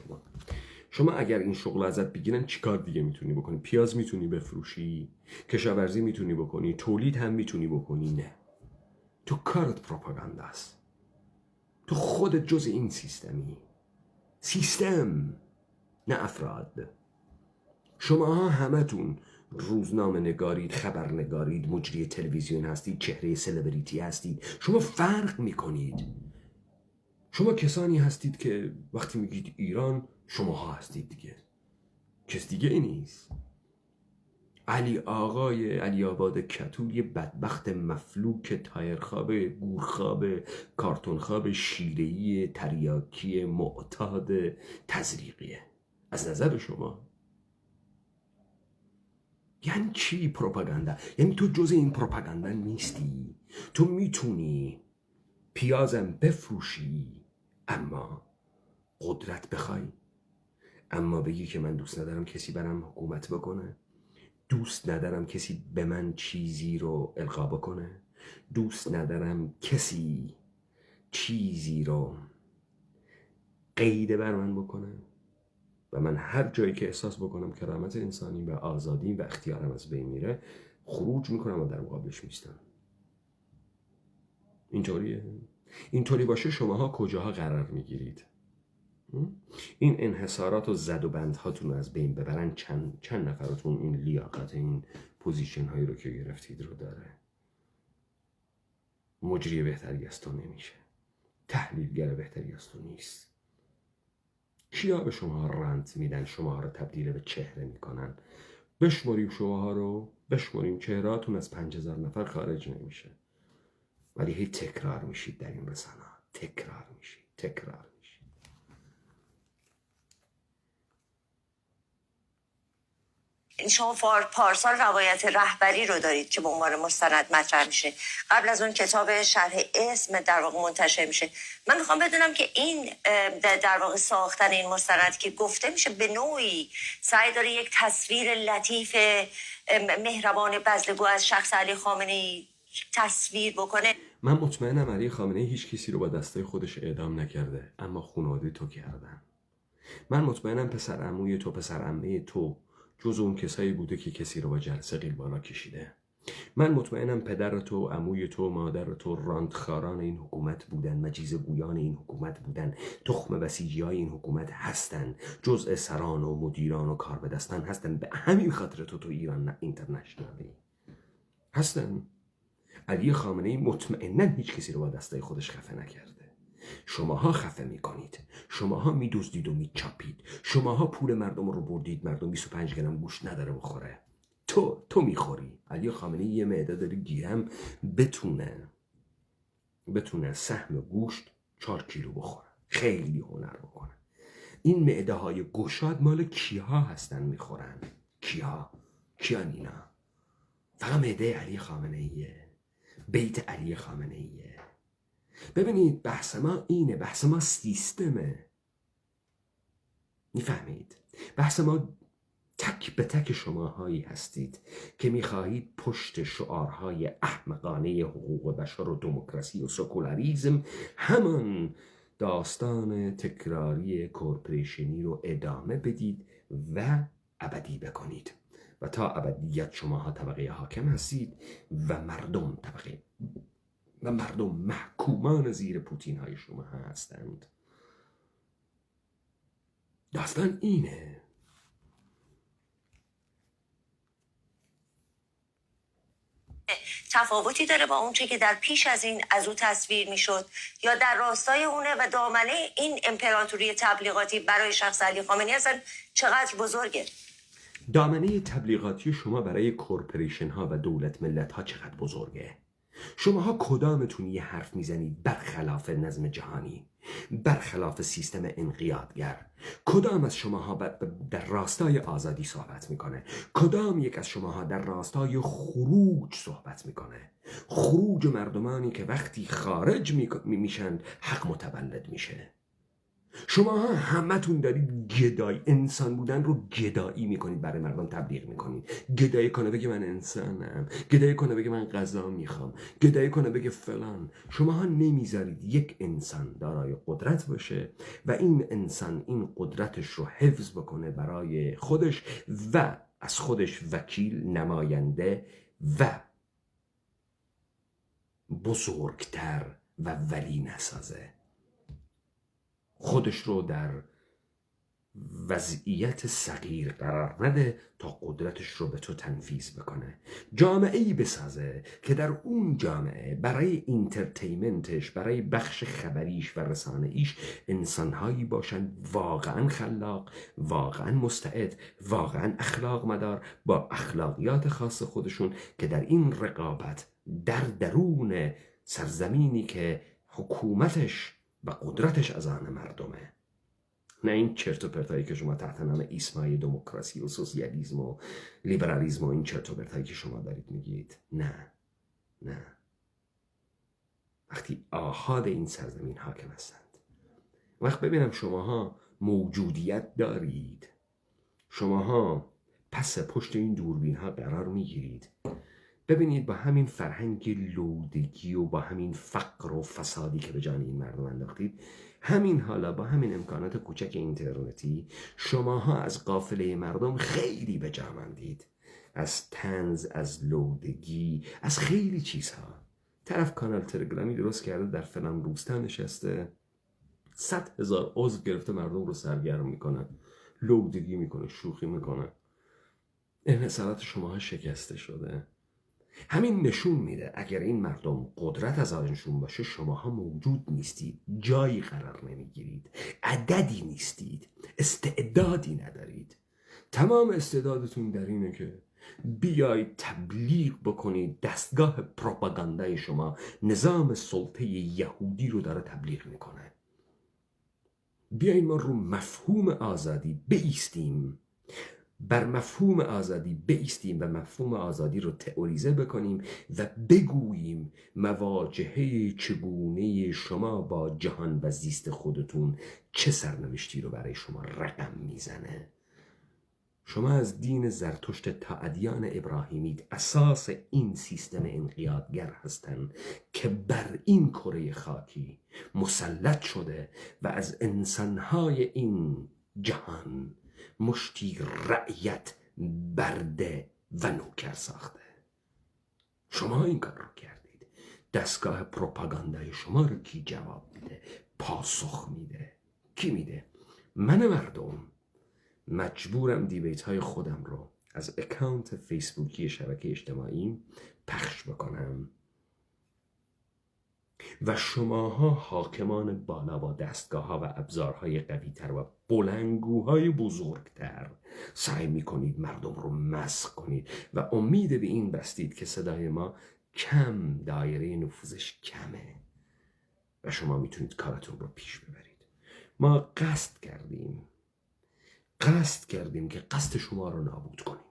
شما اگر این شغل ازت بگیرن چیکار دیگه میتونی بکنی؟ پیاز میتونی بفروشی، کشاورزی میتونی بکنی، تولید هم میتونی بکنی؟ نه، تو کارت پروپاگاندا است. تو خودت جز این سیستمی، سیستم نه افراد. شماها همتون روزنامه نگارید، خبر نگارید، مجری تلویزیون هستید، چهره سلبریتی هستید. شما فرق میکنید. شما کسانی هستید که وقتی میگید ایران شماها هستید دیگه، کس دیگه ای نیست. علی آقای علی آباد کتوی بدبخت مفلوک تایرخواب، گورخواب، کارتونخواب، شیره‌ای، تریاکی، معتاد، تزریقیه از نظر شما. یعنی چی پروپاگاندا؟ یعنی تو جز این پروپاگاندا نیستی. تو میتونی پیازم بفروشی اما قدرت بخوای، اما بگی که من دوست ندارم کسی برام حکومت بکنه، دوست ندارم کسی به من چیزی رو القا بکنه، دوست ندارم کسی چیزی رو قید بر من بکنه و من هر جایی که احساس بکنم کرامت انسانی و آزادی و اختیارم از بین میره خروج میکنم و در مقابلش میستم. اینطوریه؟ اینطوری باشه شماها کجاها قرار میگیرید؟ این انحصارات و زد و بندهاتون رو از بین ببرن، چند نفراتون این لیاقت، این پوزیشن هایی رو که گرفتید رو داره؟ مجری بهتری از تو نمیشه، تحلیلگر بهتری از تو نیست. کیا به شما رنت میدن، شما رو تبدیل به چهره میکنن؟ بشمریم شماها رو، بشمریم چهرهاتون از 5000 نفر خارج نمیشه، ولی هی تکرار میشید در این رسانه، تکرار میشید. شما پارسال روایت رهبری رو دارید که به عنوان مستند مطرح میشه، قبل از اون کتاب شرح اسم در واقع منتشر میشه. من میخوام بدونم که این در واقع ساختن این مستند که گفته میشه به نوعی سعی داره یک تصویر لطیف مهربان بذلگو از شخص علی خامنه‌ای تصویر بکنه. من مطمئنم علی خامنه‌ای هیچ کسی رو با دستای خودش اعدام نکرده، اما خانواده تو کردن. من مطمئنم پسر عموی تو، پسر عمه تو جز اون کسایی بوده که کسی رو با جلسه قیلبانا کشیده. من مطمئنم پدر تو، عموی تو، مادر تو راندخاران این حکومت بودن، مجیزه گویان این حکومت بودن، تخم بسیجی های این حکومت هستن، جزء سران و مدیران و کار به دستان هستن. به همین خاطر تو ایران اینترنشنالی هستن. علی خامنه‌ای مطمئناً هیچ کسی رو با دستای خودش خفه نکرده. شماها خفه میکنید، شماها میدزدید و میچاپید، شماها پول مردم رو بردید، مردم 25 گرم گوشت نداره بخوره، تو میخوری. علی خامنه‌ای یه معده داره گیرم بتونه سهم گوشت 4 کیلو بخوره، خیلی هنر بکنه. این معده های گشاد مال کیها هستن میخورن؟ کیا نینا؟ فقط معده علی خامنه‌ایه، بیت علی خامنه‌ایه. ببینید بحث ما اینه، بحث ما سیستمه، میفهمید؟ بحث ما تک به تک شماهایی هستید که میخواهید پشت شعارهای احمقانه حقوق بشر و دموکراسی و سکولاریسم همان داستان تکراری کورپوریشنی رو ادامه بدید و ابدی بکنید و تا ابدیت شماها طبقه حاکم هستید و مردم محکومان زیر پوتین های شما هستند. داستان اینه. تفاوتی داره با اون چه که در پیش از این از او تصویر میشد یا در راستای اونه و دامنه این امپراتوری تبلیغاتی برای شخص علی خامنه‌ای اصلا چقدر بزرگه؟ دامنه تبلیغاتی شما برای کورپوریشن ها و دولت ملت ها چقدر بزرگه؟ شماها کدامتون یه حرف میزنید برخلاف نظم جهانی، برخلاف سیستم انقیادگر؟ کدام از شماها در راستای آزادی صحبت میکنه؟ کدام یک از شماها در راستای خروج صحبت میکنه؟ خروج مردمانی که وقتی خارج میشن حق متولد میشه. شما همتون دارید گدای انسان بودن رو گدایی میکنید، برای مردم تبلیغ میکنید. گدایی کنه بگه من انسانم، گدایی کنه بگه من غذا میخوام، گدایی کنه بگه فلان. شما نمیذارید یک انسان دارای قدرت باشه و این انسان این قدرتش رو حفظ بکنه برای خودش و از خودش وکیل، نماینده و بزرگتر و ولی نسازه. خودش رو در وضعیت صغیر قرار نده تا قدرتش رو به تو تنفیذ بکنه. جامعه‌ای بسازه که در اون جامعه برای اینترتینمنتش، برای بخش خبریش و رسانه‌ایش انسان‌هایی باشن واقعاً خلاق، واقعاً مستعد، واقعاً اخلاق مدار، با اخلاقیات خاص خودشون که در این رقابت در درون سرزمینی که حکومتش و قدرتش از آن مردمه، نه این چرت و پرتایی که شما تحت نام ایسمای دموکراسی و سوسیالیسم و لیبرالیسم و این چرت و پرتایی که شما دارید میگید. نه، وقتی آحاد این سرزمین حاکم هستند، وقت ببینم شماها موجودیت دارید، شماها پس پشت این دوربین ها قرار میگیرید، ببینید با همین فرهنگ لودگی و با همین فقر و فسادی که به جان این مردم انداختید، همین حالا با همین امکانات کوچک اینترنتی شماها از قافله مردم خیلی به جا ماندید. از طنز، از لودگی، از خیلی چیزها. طرف کانال تلگرامی درست کرده در فلان روستا نشسته، 100,000 عضو گرفته مردم رو سرگرم میکنه، لودگی میکنه، شوخی میکنه. انحصارات شماها شکسته شده. همین نشون میده اگر این مردم قدرت از آنشون باشه، شماها موجود نیستید، جایی قرار نمیگیرید، عددی نیستید، استعدادی ندارید. تمام استعدادتون در اینه که بیاید تبلیغ بکنید. دستگاه پروپاگاندای شما نظام سلطه یهودی رو داره تبلیغ میکنه. بیاین ما رو مفهوم آزادی بایستیم، بر مفهوم آزادی بایستیم و مفهوم آزادی رو تئوریزه بکنیم و بگوییم مواجهه چگونه شما با جهان و زیست خودتون چه سرنوشتی رو برای شما رقم میزنه. شما از دین زرتشت تا ادیان ابراهیمید اساس این سیستم انقیادگر هستند که بر این کره خاکی مسلط شده و از انسانهای این جهان مشتی رعیت برده و نوکر ساخته. شما این کار رو کردید. دستگاه پروپاگاندای شما رو کی جواب میده؟ پاسخ میده؟ کی میده؟ من مردم مجبورم دیبیت های خودم رو از اکانت فیسبوکی شبکه اجتماعی پخش بکنم و شماها حاکمان بالا با دستگاه ها و ابزارهای قوی تر و بلندگوهای بزرگتر سعی میکنید مردم رو مسخ کنید و امید به این بستید که صدای ما کم، دایره نفوذش کمه و شما میتونید کارتون رو پیش ببرید. ما قصد کردیم که قصد شما رو نابود کنیم.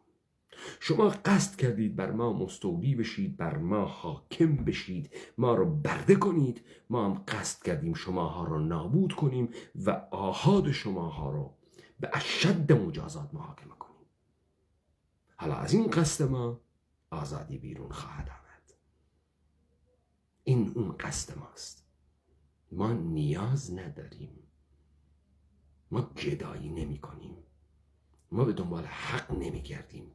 شما قصد کردید بر ما مستولی بشید، بر ما حاکم بشید، ما رو برده کنید. ما هم قصد کردیم شماها رو نابود کنیم و آحاد شماها رو به اشد مجازات محاکمه کنیم. حالا از این قصد ما آزادی بیرون خواهد آمد. این اون قصد ماست. ما نیاز نداریم، ما گدایی نمی کنیم، ما به دنبال حق نمی گردیم.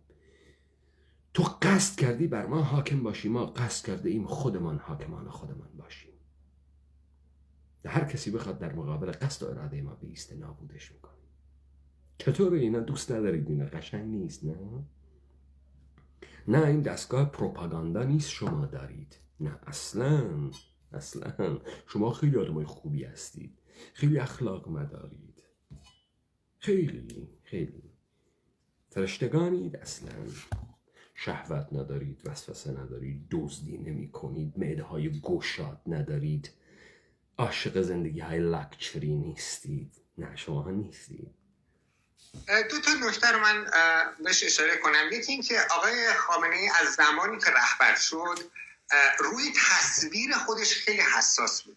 تو قصد کردی بر ما حاکم باشی، ما قصد کرده ایم خودمان حاکمان خودمان باشیم. هر کسی بخواد در مقابل قصد و اراده ما بیسته، نابودش میکنیم. چطوره اینا دوست ندارید؟ اینا قشنگ نیست نه این دستگاه پروپاگاندا نیست شما دارید، نه اصلا شما خیلی آدمای خوبی هستید، خیلی اخلاق مدارید، خیلی فرشتگانید، اصلا شهوت ندارید، وسوسه ندارید، دزدی نمی کنید، معده های گشاد ندارید، عاشق زندگی های لکچری نیستید. نه شما ها نیستید. دو تا نکته رو من بهش اشاره کنم. یکی این که آقای خامنه‌ای از زمانی که رهبر شد روی تصویر خودش خیلی حساس بود.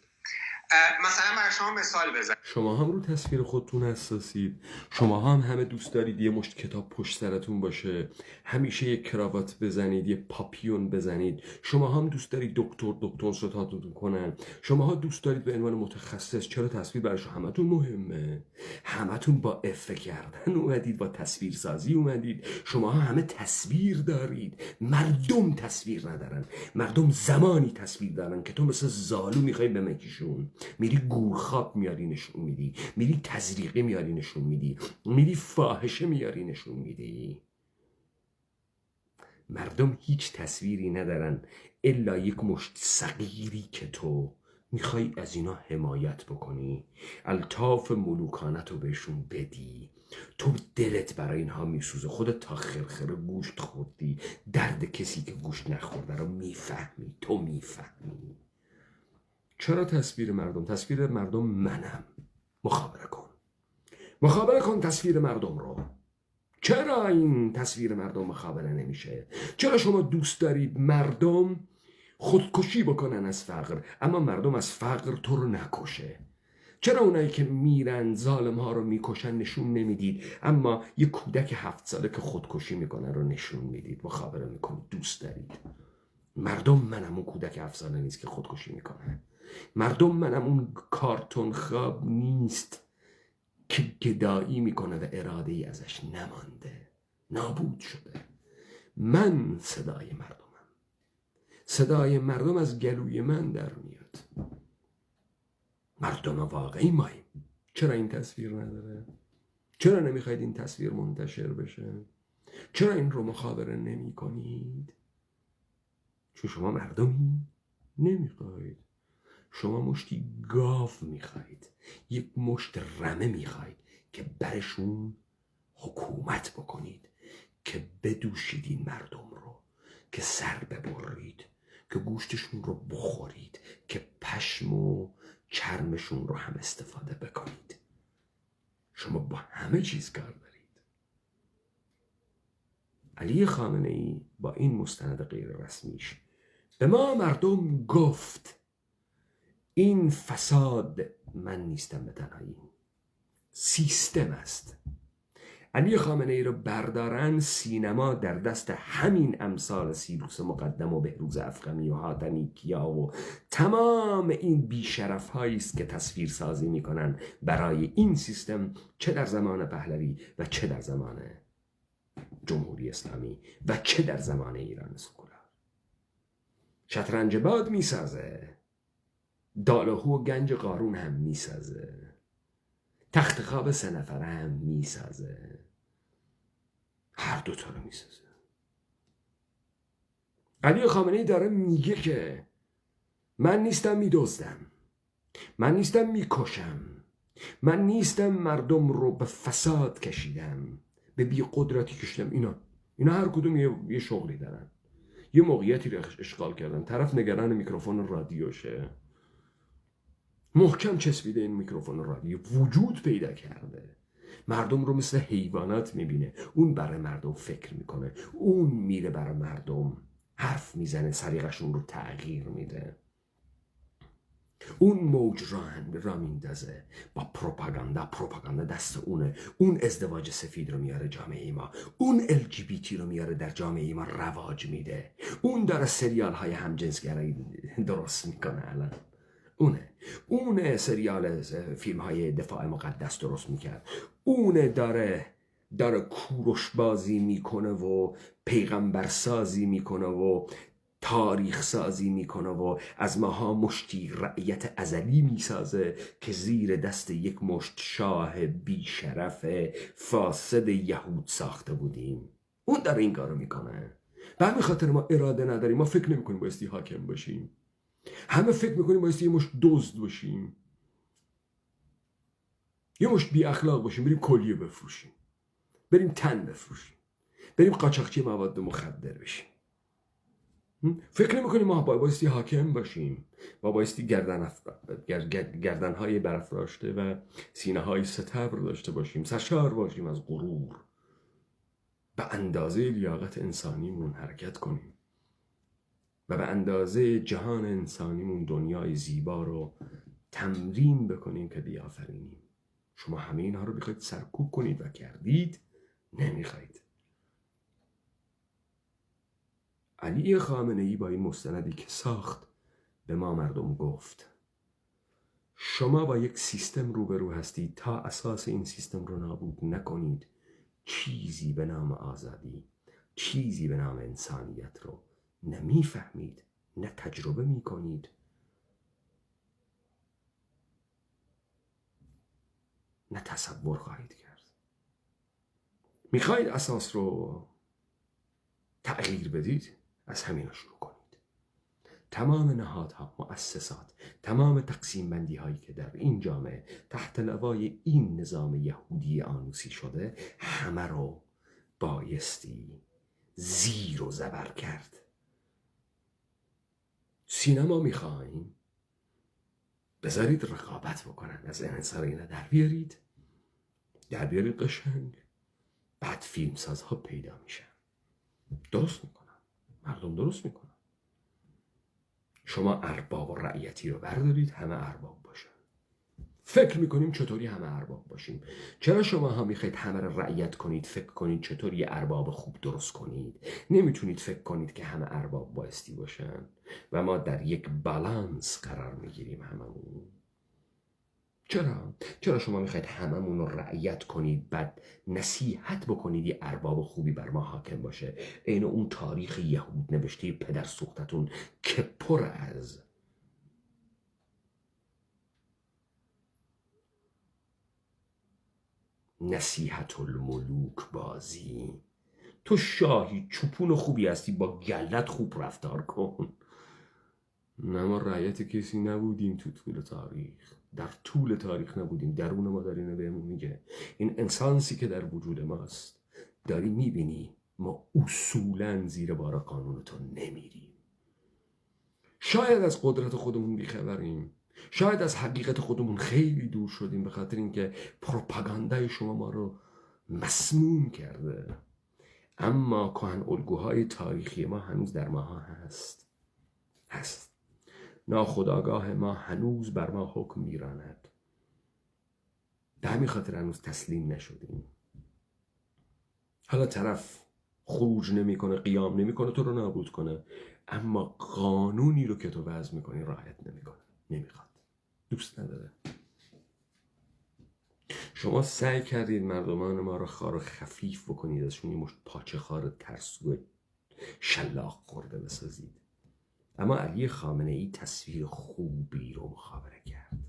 مثلا برای شما مثال بزنم، شما هم رو تصویر خودتون حساسید، شما هم همه دوست دارید یه مشت کتاب پشت سرتون باشه، همیشه یه کراوات بزنید، یه پاپیون بزنید، شما هم دوست دارید دکتر ستاتون کنن، شما ها دوست دارید به عنوان متخصص. چرا تصویر برای شما همتون مهمه؟ همتون با افه کردن اومدید، با تصویر سازی اومدید، شما ها همه تصویر دارید. مردم تصویر ندارن، مردم زمانی تصویر دارن که تو مثل زالو میخوای بمکیشون، میری گورخواب میاری نشون میدی، میری تزریقی میاری نشون میدی، میری فاحشه میاری نشون میدی. مردم هیچ تصویری ندارن الا یک مشت صغیری که تو میخوای از اینا حمایت بکنی، الطاف ملوکانت رو بهشون بدی. تو دلت برای اینها میسوزه، خودت تا خرخره گوشت خوردی، درد کسی که گوشت نخورده رو میفهمی، تو میفهمی. چرا تصویر مردم منم. مخابره کن تصویر مردم رو. چرا این تصویر مردم مخابره نمیشه؟ چرا شما دوست دارید مردم خودکشی بکنن از فقر، اما مردم از فقر تو رو نکشه؟ چرا اونایی که میرن ظالم ها رو میکشن نشون نمیدید، اما یه کودک 7 ساله که خودکشی میکنن رو نشون میدید، مخابره میکنید، دوست دارید؟ مردم منم اون کودک 7 ساله نیست که خودکشی میکنه. مردم منم اون کارتون خواب نیست که گدایی میکنه و اراده ای ازش نمانده، نابود شده. من صدای مردم از گلوی من در میاد. مردم واقعی ماییم. چرا این تصویر نداره؟ چرا نمیخواید این تصویر منتشر بشه؟ چرا این رو مخابره نمی کنید؟ چون شما مردمی نمیخواید. شما مشتی گاو میخواید، یک مشت رمه میخواید که برشون حکومت بکنید، که بدوشید این مردم رو، که سر ببرید، که گوشتشون رو بخورید، که پشم و چرمشون رو هم استفاده بکنید. شما با همه چیز کار دارید. علی خامنه‌ای با این مستند غیر رسمیش به ما مردم گفت این فساد من نیستم به تنهایی، سیستم است. علی خامنه‌ای رو بردارن، سینما در دست همین امثال سیروس مقدم و بهروز افخمی و حاتمی کیا و تمام این بیشرف هایی است که تصویر سازی میکنن برای این سیستم، چه در زمان پهلوی و چه در زمان جمهوری اسلامی و چه در زمان ایران سکولار. شطرنج باد میسازه، دالهو و گنج قارون هم میسازه، تخت خواب 3 نفره هم میسازه، هر دوتا رو میسازه. علی خامنه‌ای داره میگه که من نیستم میدزدم، من نیستم میکشم، من نیستم مردم رو به فساد کشیدم، به بی قدرتی کشیدم. اینا هر کدوم یه شغلی دارن، یه موقعیتی رو اشغال کردن. طرف نگران میکروفون رادیوشه، محکم چسبیده این میکروفون رادیو، وجود پیدا کرده، مردم رو مثل حیوانات میبینه. اون برای مردم فکر میکنه، اون میره برای مردم حرف میزنه، سلیقه‌شون رو تغییر میده. اون موج را میندازه با پروپاگاندا دست اونه. اون ازدواج سفید رو میاره جامعه ما، اون LGBT رو میاره در جامعه ما رواج میده. اون داره سریال های همجنسگرایی درست میکنه الان. اونه سریال فیلم های دفاع مقدس درست میکرد. اونه داره کوروش بازی میکنه و پیغمبر سازی میکنه و تاریخ سازی میکنه و از ماها مشتی رعیت ازلی میسازه که زیر دست یک مشت شاه بیشرف فاسد یهود ساخته بودیم. اون داره این کارو میکنه. به همین خاطر ما اراده نداریم. ما فکر نمیکنیم بایستی حاکم باشیم. همه فکر میکنیم بایستی یه مشت دزد باشیم، یه مشت بی اخلاق باشیم، بریم کلیه بفروشیم، بریم تن بفروشیم، بریم قاچاقچی مواد مخدر بشیم. فکر نمی‌کنیم ما بایستی حاکم باشیم. ما بایستی گردن‌های برافراشته و سینه‌های ستبر داشته باشیم، سرشار باشیم از غرور، به اندازه لیاقت انسانیمون حرکت کنیم و به اندازه جهان انسانیمون دنیای زیبا رو تمرین بکنیم که بیافرینیم. شما همه اینها رو بخواید سرکوب کنید و کردید، نمیخواید. علی خامنه‌ای با این مستندی که ساخت به ما مردم گفت شما با یک سیستم روبرو هستید، تا اساس این سیستم رو نابود نکنید چیزی به نام آزادی، چیزی به نام انسانیت رو نمیفهمید، نه تجربه میکنید، نه تصور خواهید کرد. میخواید اساس رو تغییر بدید، از همین شروع کنید. تمام نهادها، مؤسسات، تمام تقسیم بندی هایی که در این جامعه تحت لوای این نظام یهودی آنوسی شده، همه رو بایستی زیر و زبر کرد. سینما میخواهیم، بذارید رقابت بکنن، از انحصار اینا در بیارید قشنگ، بعد فیلمسازها پیدا میشن، درست میکنن، مردم درست میکنن. شما ارباب و رعیتی رو بردارید، همه ارباب باشن. فکر میکنیم چطوری همه ارباب باشیم. چرا شما ها میخواید همه رو رعیت کنید؟ فکر کنید چطوری ارباب خوب درست کنید. نمیتونید فکر کنید که همه ارباب بایستی باشن و ما در یک بالانس قرار میگیریم هممون. چرا شما میخواید هممون رو رعیت کنید، بعد نصیحت بکنید یه ارباب خوبی بر ما حاکم باشه؟ این اون تاریخ یهود نوشته پدر سوختتون که پر از نصیحت الملوک بازی. تو شاهی چوپون خوبی هستی، با گلت خوب رفتار کن. نه، ما رعیت کسی نبودیم تو طول تاریخ، در طول تاریخ نبودیم. درون ما داره اینو بهمون میگه. این انسانسی که در وجود ماست، داری میبینی ما اصولاً زیر بار قانون تو نمیریم. شاید از قدرت خودمون بیخبریم، شاید از حقیقت خودمون خیلی دور شدیم، به خاطر اینکه پروپاگاندای شما ما رو مسموم کرده. اما کهن الگوهای تاریخی ما هنوز در ماها هست. ناخودآگاه ما هنوز بر ما حکم میراند. به همین خاطر هنوز تسلیم نشدیم. حالا طرف خروج نمیکنه، قیام نمیکنه تو رو نابود کنه، اما قانونی رو که تو وضع میکنی رعایت نمیکنه، نمیخواد، دوست نداره. شما سعی کردید مردمان ما رو خار و خفیف بکنید، ازشون یه مشت پاچه خار ترسو شلاق خورده بسازید. اما علی خامنه‌ای تصویر خوبی رو مخابره کرد.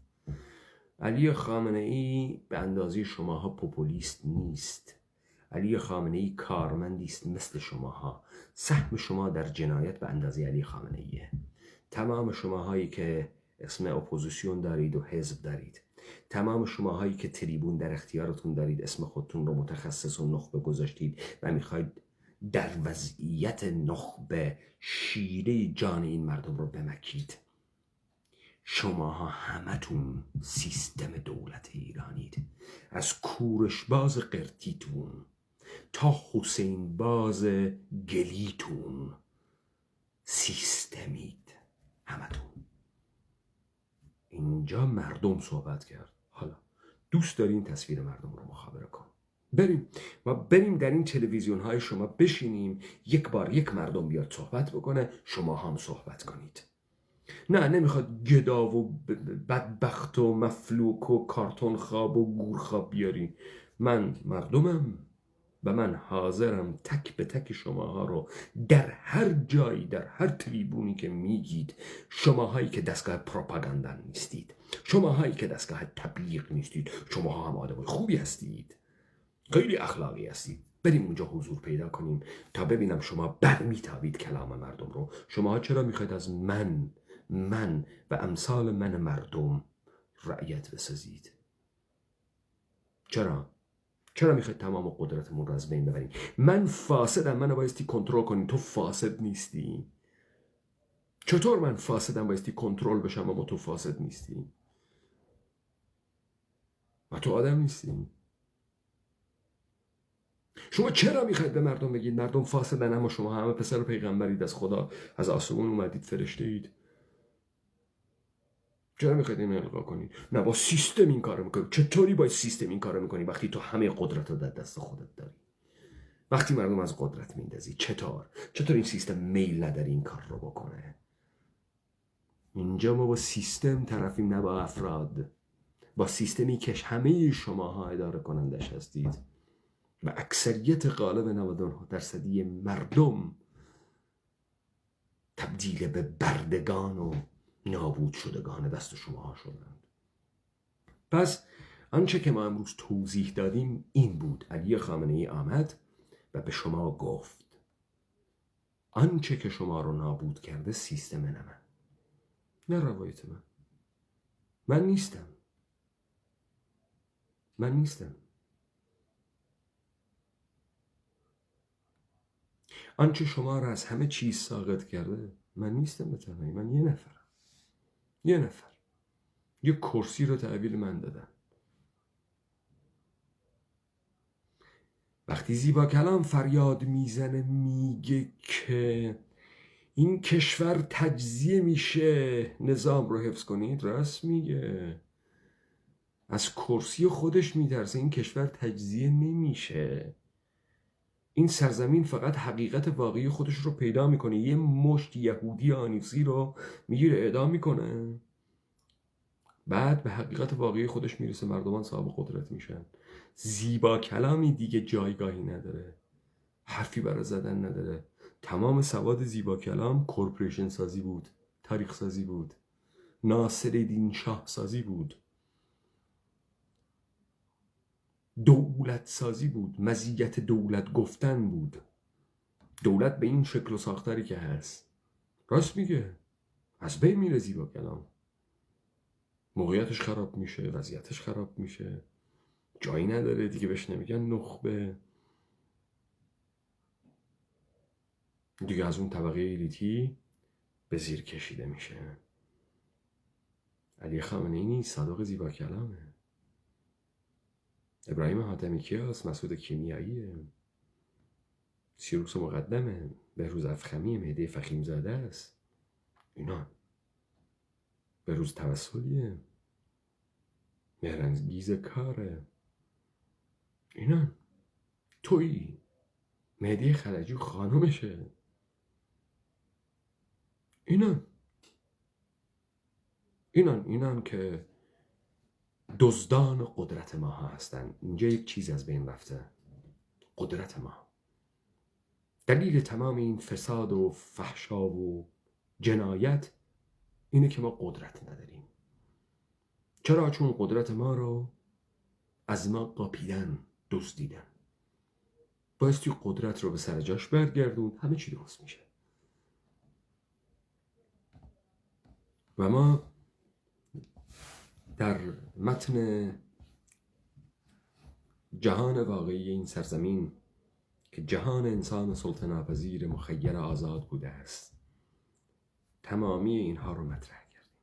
علی خامنه‌ای به اندازه شماها پوپولیست نیست. علی خامنه‌ای کارمندی است مثل شماها. سهم شما در جنایت به اندازه علی خامنه‌ایه. تمام شماهایی که اسم اپوزیسیون دارید و حزب دارید، تمام شماهایی که تریبون در اختیارتون دارید، اسم خودتون رو متخصص و نخبه گذاشتید و میخواید در وضعیت نخبه شیره جان این مردم رو بمکید. شماها همتون سیستم دولت ایرانید، از کورش باز قرتیتون تا حسین باز گلیتون سیستمید همتون. اینجا مردم صحبت کرد. حالا دوست داری این تصویر مردم رو مخابره کن. بریم در این تلویزیون های شما بشینیم، یک بار یک مردم بیاد صحبت بکنه، شما هم صحبت کنید. نه، نمیخواد گدا و بدبخت و مفلوک و کارتون خواب و گور خواب بیاری. من مردمم، و من حاضرم تک به تک شماها رو در هر جایی، در هر تریبونی که میگید، شماهایی که دستگاه پروپاگاندا نیستید، شماهایی که دستگاه تبلیغ نیستید، شماها هم آدمای خوبی هستید، خیلی اخلاقی هستید، بریم اونجا حضور پیدا کنیم تا ببینم شما برمیتابید کلام مردم رو. شماها چرا میخواید از من و امثال من مردم رعیت بسازید؟ چرا میخواید تمام قدرتمون رو از بین ببرید؟ من فاسدم، منو بایستی کنترل کنی، تو فاسد نیستی. چطور من فاسدم بایستی کنترل بشم اما تو فاسد نیستی؟ و تو آدم نیستی؟ شما چرا میخواید به مردم بگید مردم فاسدن اما شما همه پسر پیغمبرید، از خدا، از آسمون اومدید، فرشته اید؟ چرا میخواید این القا کنید؟ نه، با سیستم این کارو میکنی. چطوری با سیستم این کارو میکنی وقتی تو همه قدرت رو در دست خودت داری؟ وقتی مردم از قدرت میندازی، چطور این سیستم میل نداره این کار رو بکنه؟ اینجا ما با سیستم طرفیم، نه با افراد. با سیستمی که همه شماها اداره کنندش هستید و اکثریت غالب 99% مردم تبدیل به بردگان و نابود شدگان دست شماها شدند. پس آنچه که ما امروز توضیح دادیم این بود. علی خامنه‌ای آمد و به شما گفت آنچه که شما رو نابود کرده سیستم نه روایت من نیستم. آنچه شما رو از همه چیز ساقط کرده من نیستم. به تنهایی من یه نفر یه کرسی رو تحویل من دادن. وقتی زیبا کلام فریاد میزنه میگه که این کشور تجزیه میشه، نظام رو حفظ کنید، راست میگه. از کرسی خودش میترسه. این کشور تجزیه نمیشه. این سرزمین فقط حقیقت واقعی خودش رو پیدا میکنه. یه مشت یهودی آنیسی رو میگیره اعدام میکنه، بعد به حقیقت واقعی خودش میرسه، مردمان صاحب قدرت میشن. زیبا کلامی دیگه جایگاهی نداره، حرفی برای زدن نداره. تمام سواد زیبا کلام کورپوریشن سازی بود، تاریخ سازی بود، ناصرالدین شاه سازی بود، دولت سازی بود، مزیت دولت گفتن بود. دولت به این شکل و ساختاری که هست، راست میگه، از بین میره زیبا کلام. موقعیتش خراب میشه، وضعیتش خراب میشه، جایی نداره دیگه. بهش نمیگن نخبه دیگه، از اون طبقه الیتی به زیر کشیده میشه. علی خامنه‌ای نیست، صادق زیبا کلامه. ابراهیم حاتمی کیاس، مسعود کیمیاییه، سیروس مقدمه، بهروز افخمی، مهدی فخیمزاده است. اینا بهروز توسلیه، مهرنگیز کاره. اینا تویی، مهدی خلجی خانمشه. اینان که دزدان قدرت ما هستن. اینجا یک چیز از بین رفته، قدرت ما. دلیل تمام این فساد و فحشا و جنایت اینه که ما قدرت نداریم. چرا؟ چون قدرت ما رو از ما قاپیدن، دزدیدن. بایستی قدرت رو به سر جاش برگردون، همه چی درست میشه. و ما در متن جهان واقعی این سرزمین که جهان انسان سلطه‌ناپذیر مخیر آزاد بوده است، تمامی اینها رو مطرح کردیم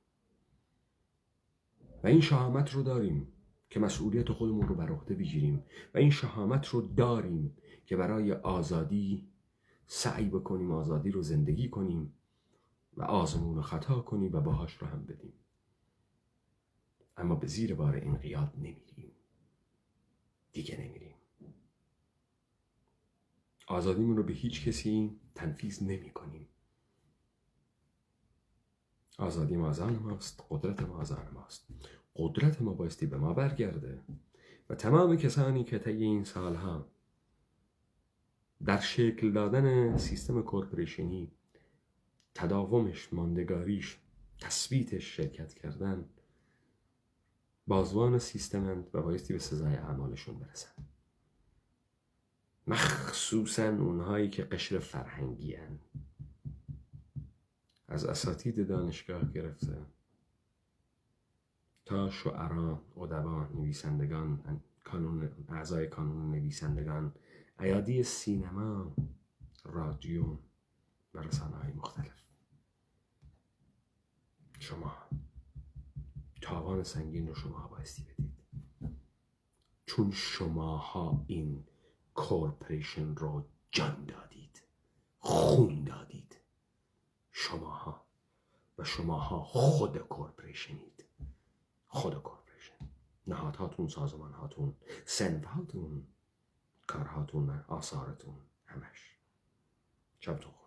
و این شهامت رو داریم که مسئولیت خودمون رو بر عهده بگیریم و این شهامت رو داریم که برای آزادی سعی بکنیم، آزادی رو زندگی کنیم و آزمون و خطا کنیم و باهاش رو هم بدیم. اما به زیر بار انقیاد نمیریم، دیگه نمیریم. آزادیمون رو به هیچ کسی تنفیذ نمی کنیم. آزادی ما از آن ماست، قدرت ما از آن ماست. قدرت ما بایستی به ما برگرده و تمام کسانی که طی این سالها در شکل دادن سیستم کورپوریشنی، تداومش، ماندگاریش، تثبیتش شرکت کردن، بازوان سیستمند و بایستی به سزای اعمالشون برسن. مخصوصا اونهایی که قشر فرهنگی هن. از اساتید دانشگاه گرفته تا شعرا، ادبا، نویسندگان، اعضای کانون نویسندگان، ایادی سینما، رادیو و رسانه‌های مختلف. شما تاوان سنگین رو شما بایستی بدید، چون شماها این کورپوریشن رو جان دادید، خون دادید. شماها و شماها خود کورپوریشنید، خود کورپوریشن، نهادهاتون، سازمانهاتون، صنفهاتون، کارهاتون، آثارتون، همش. شبتون خوش.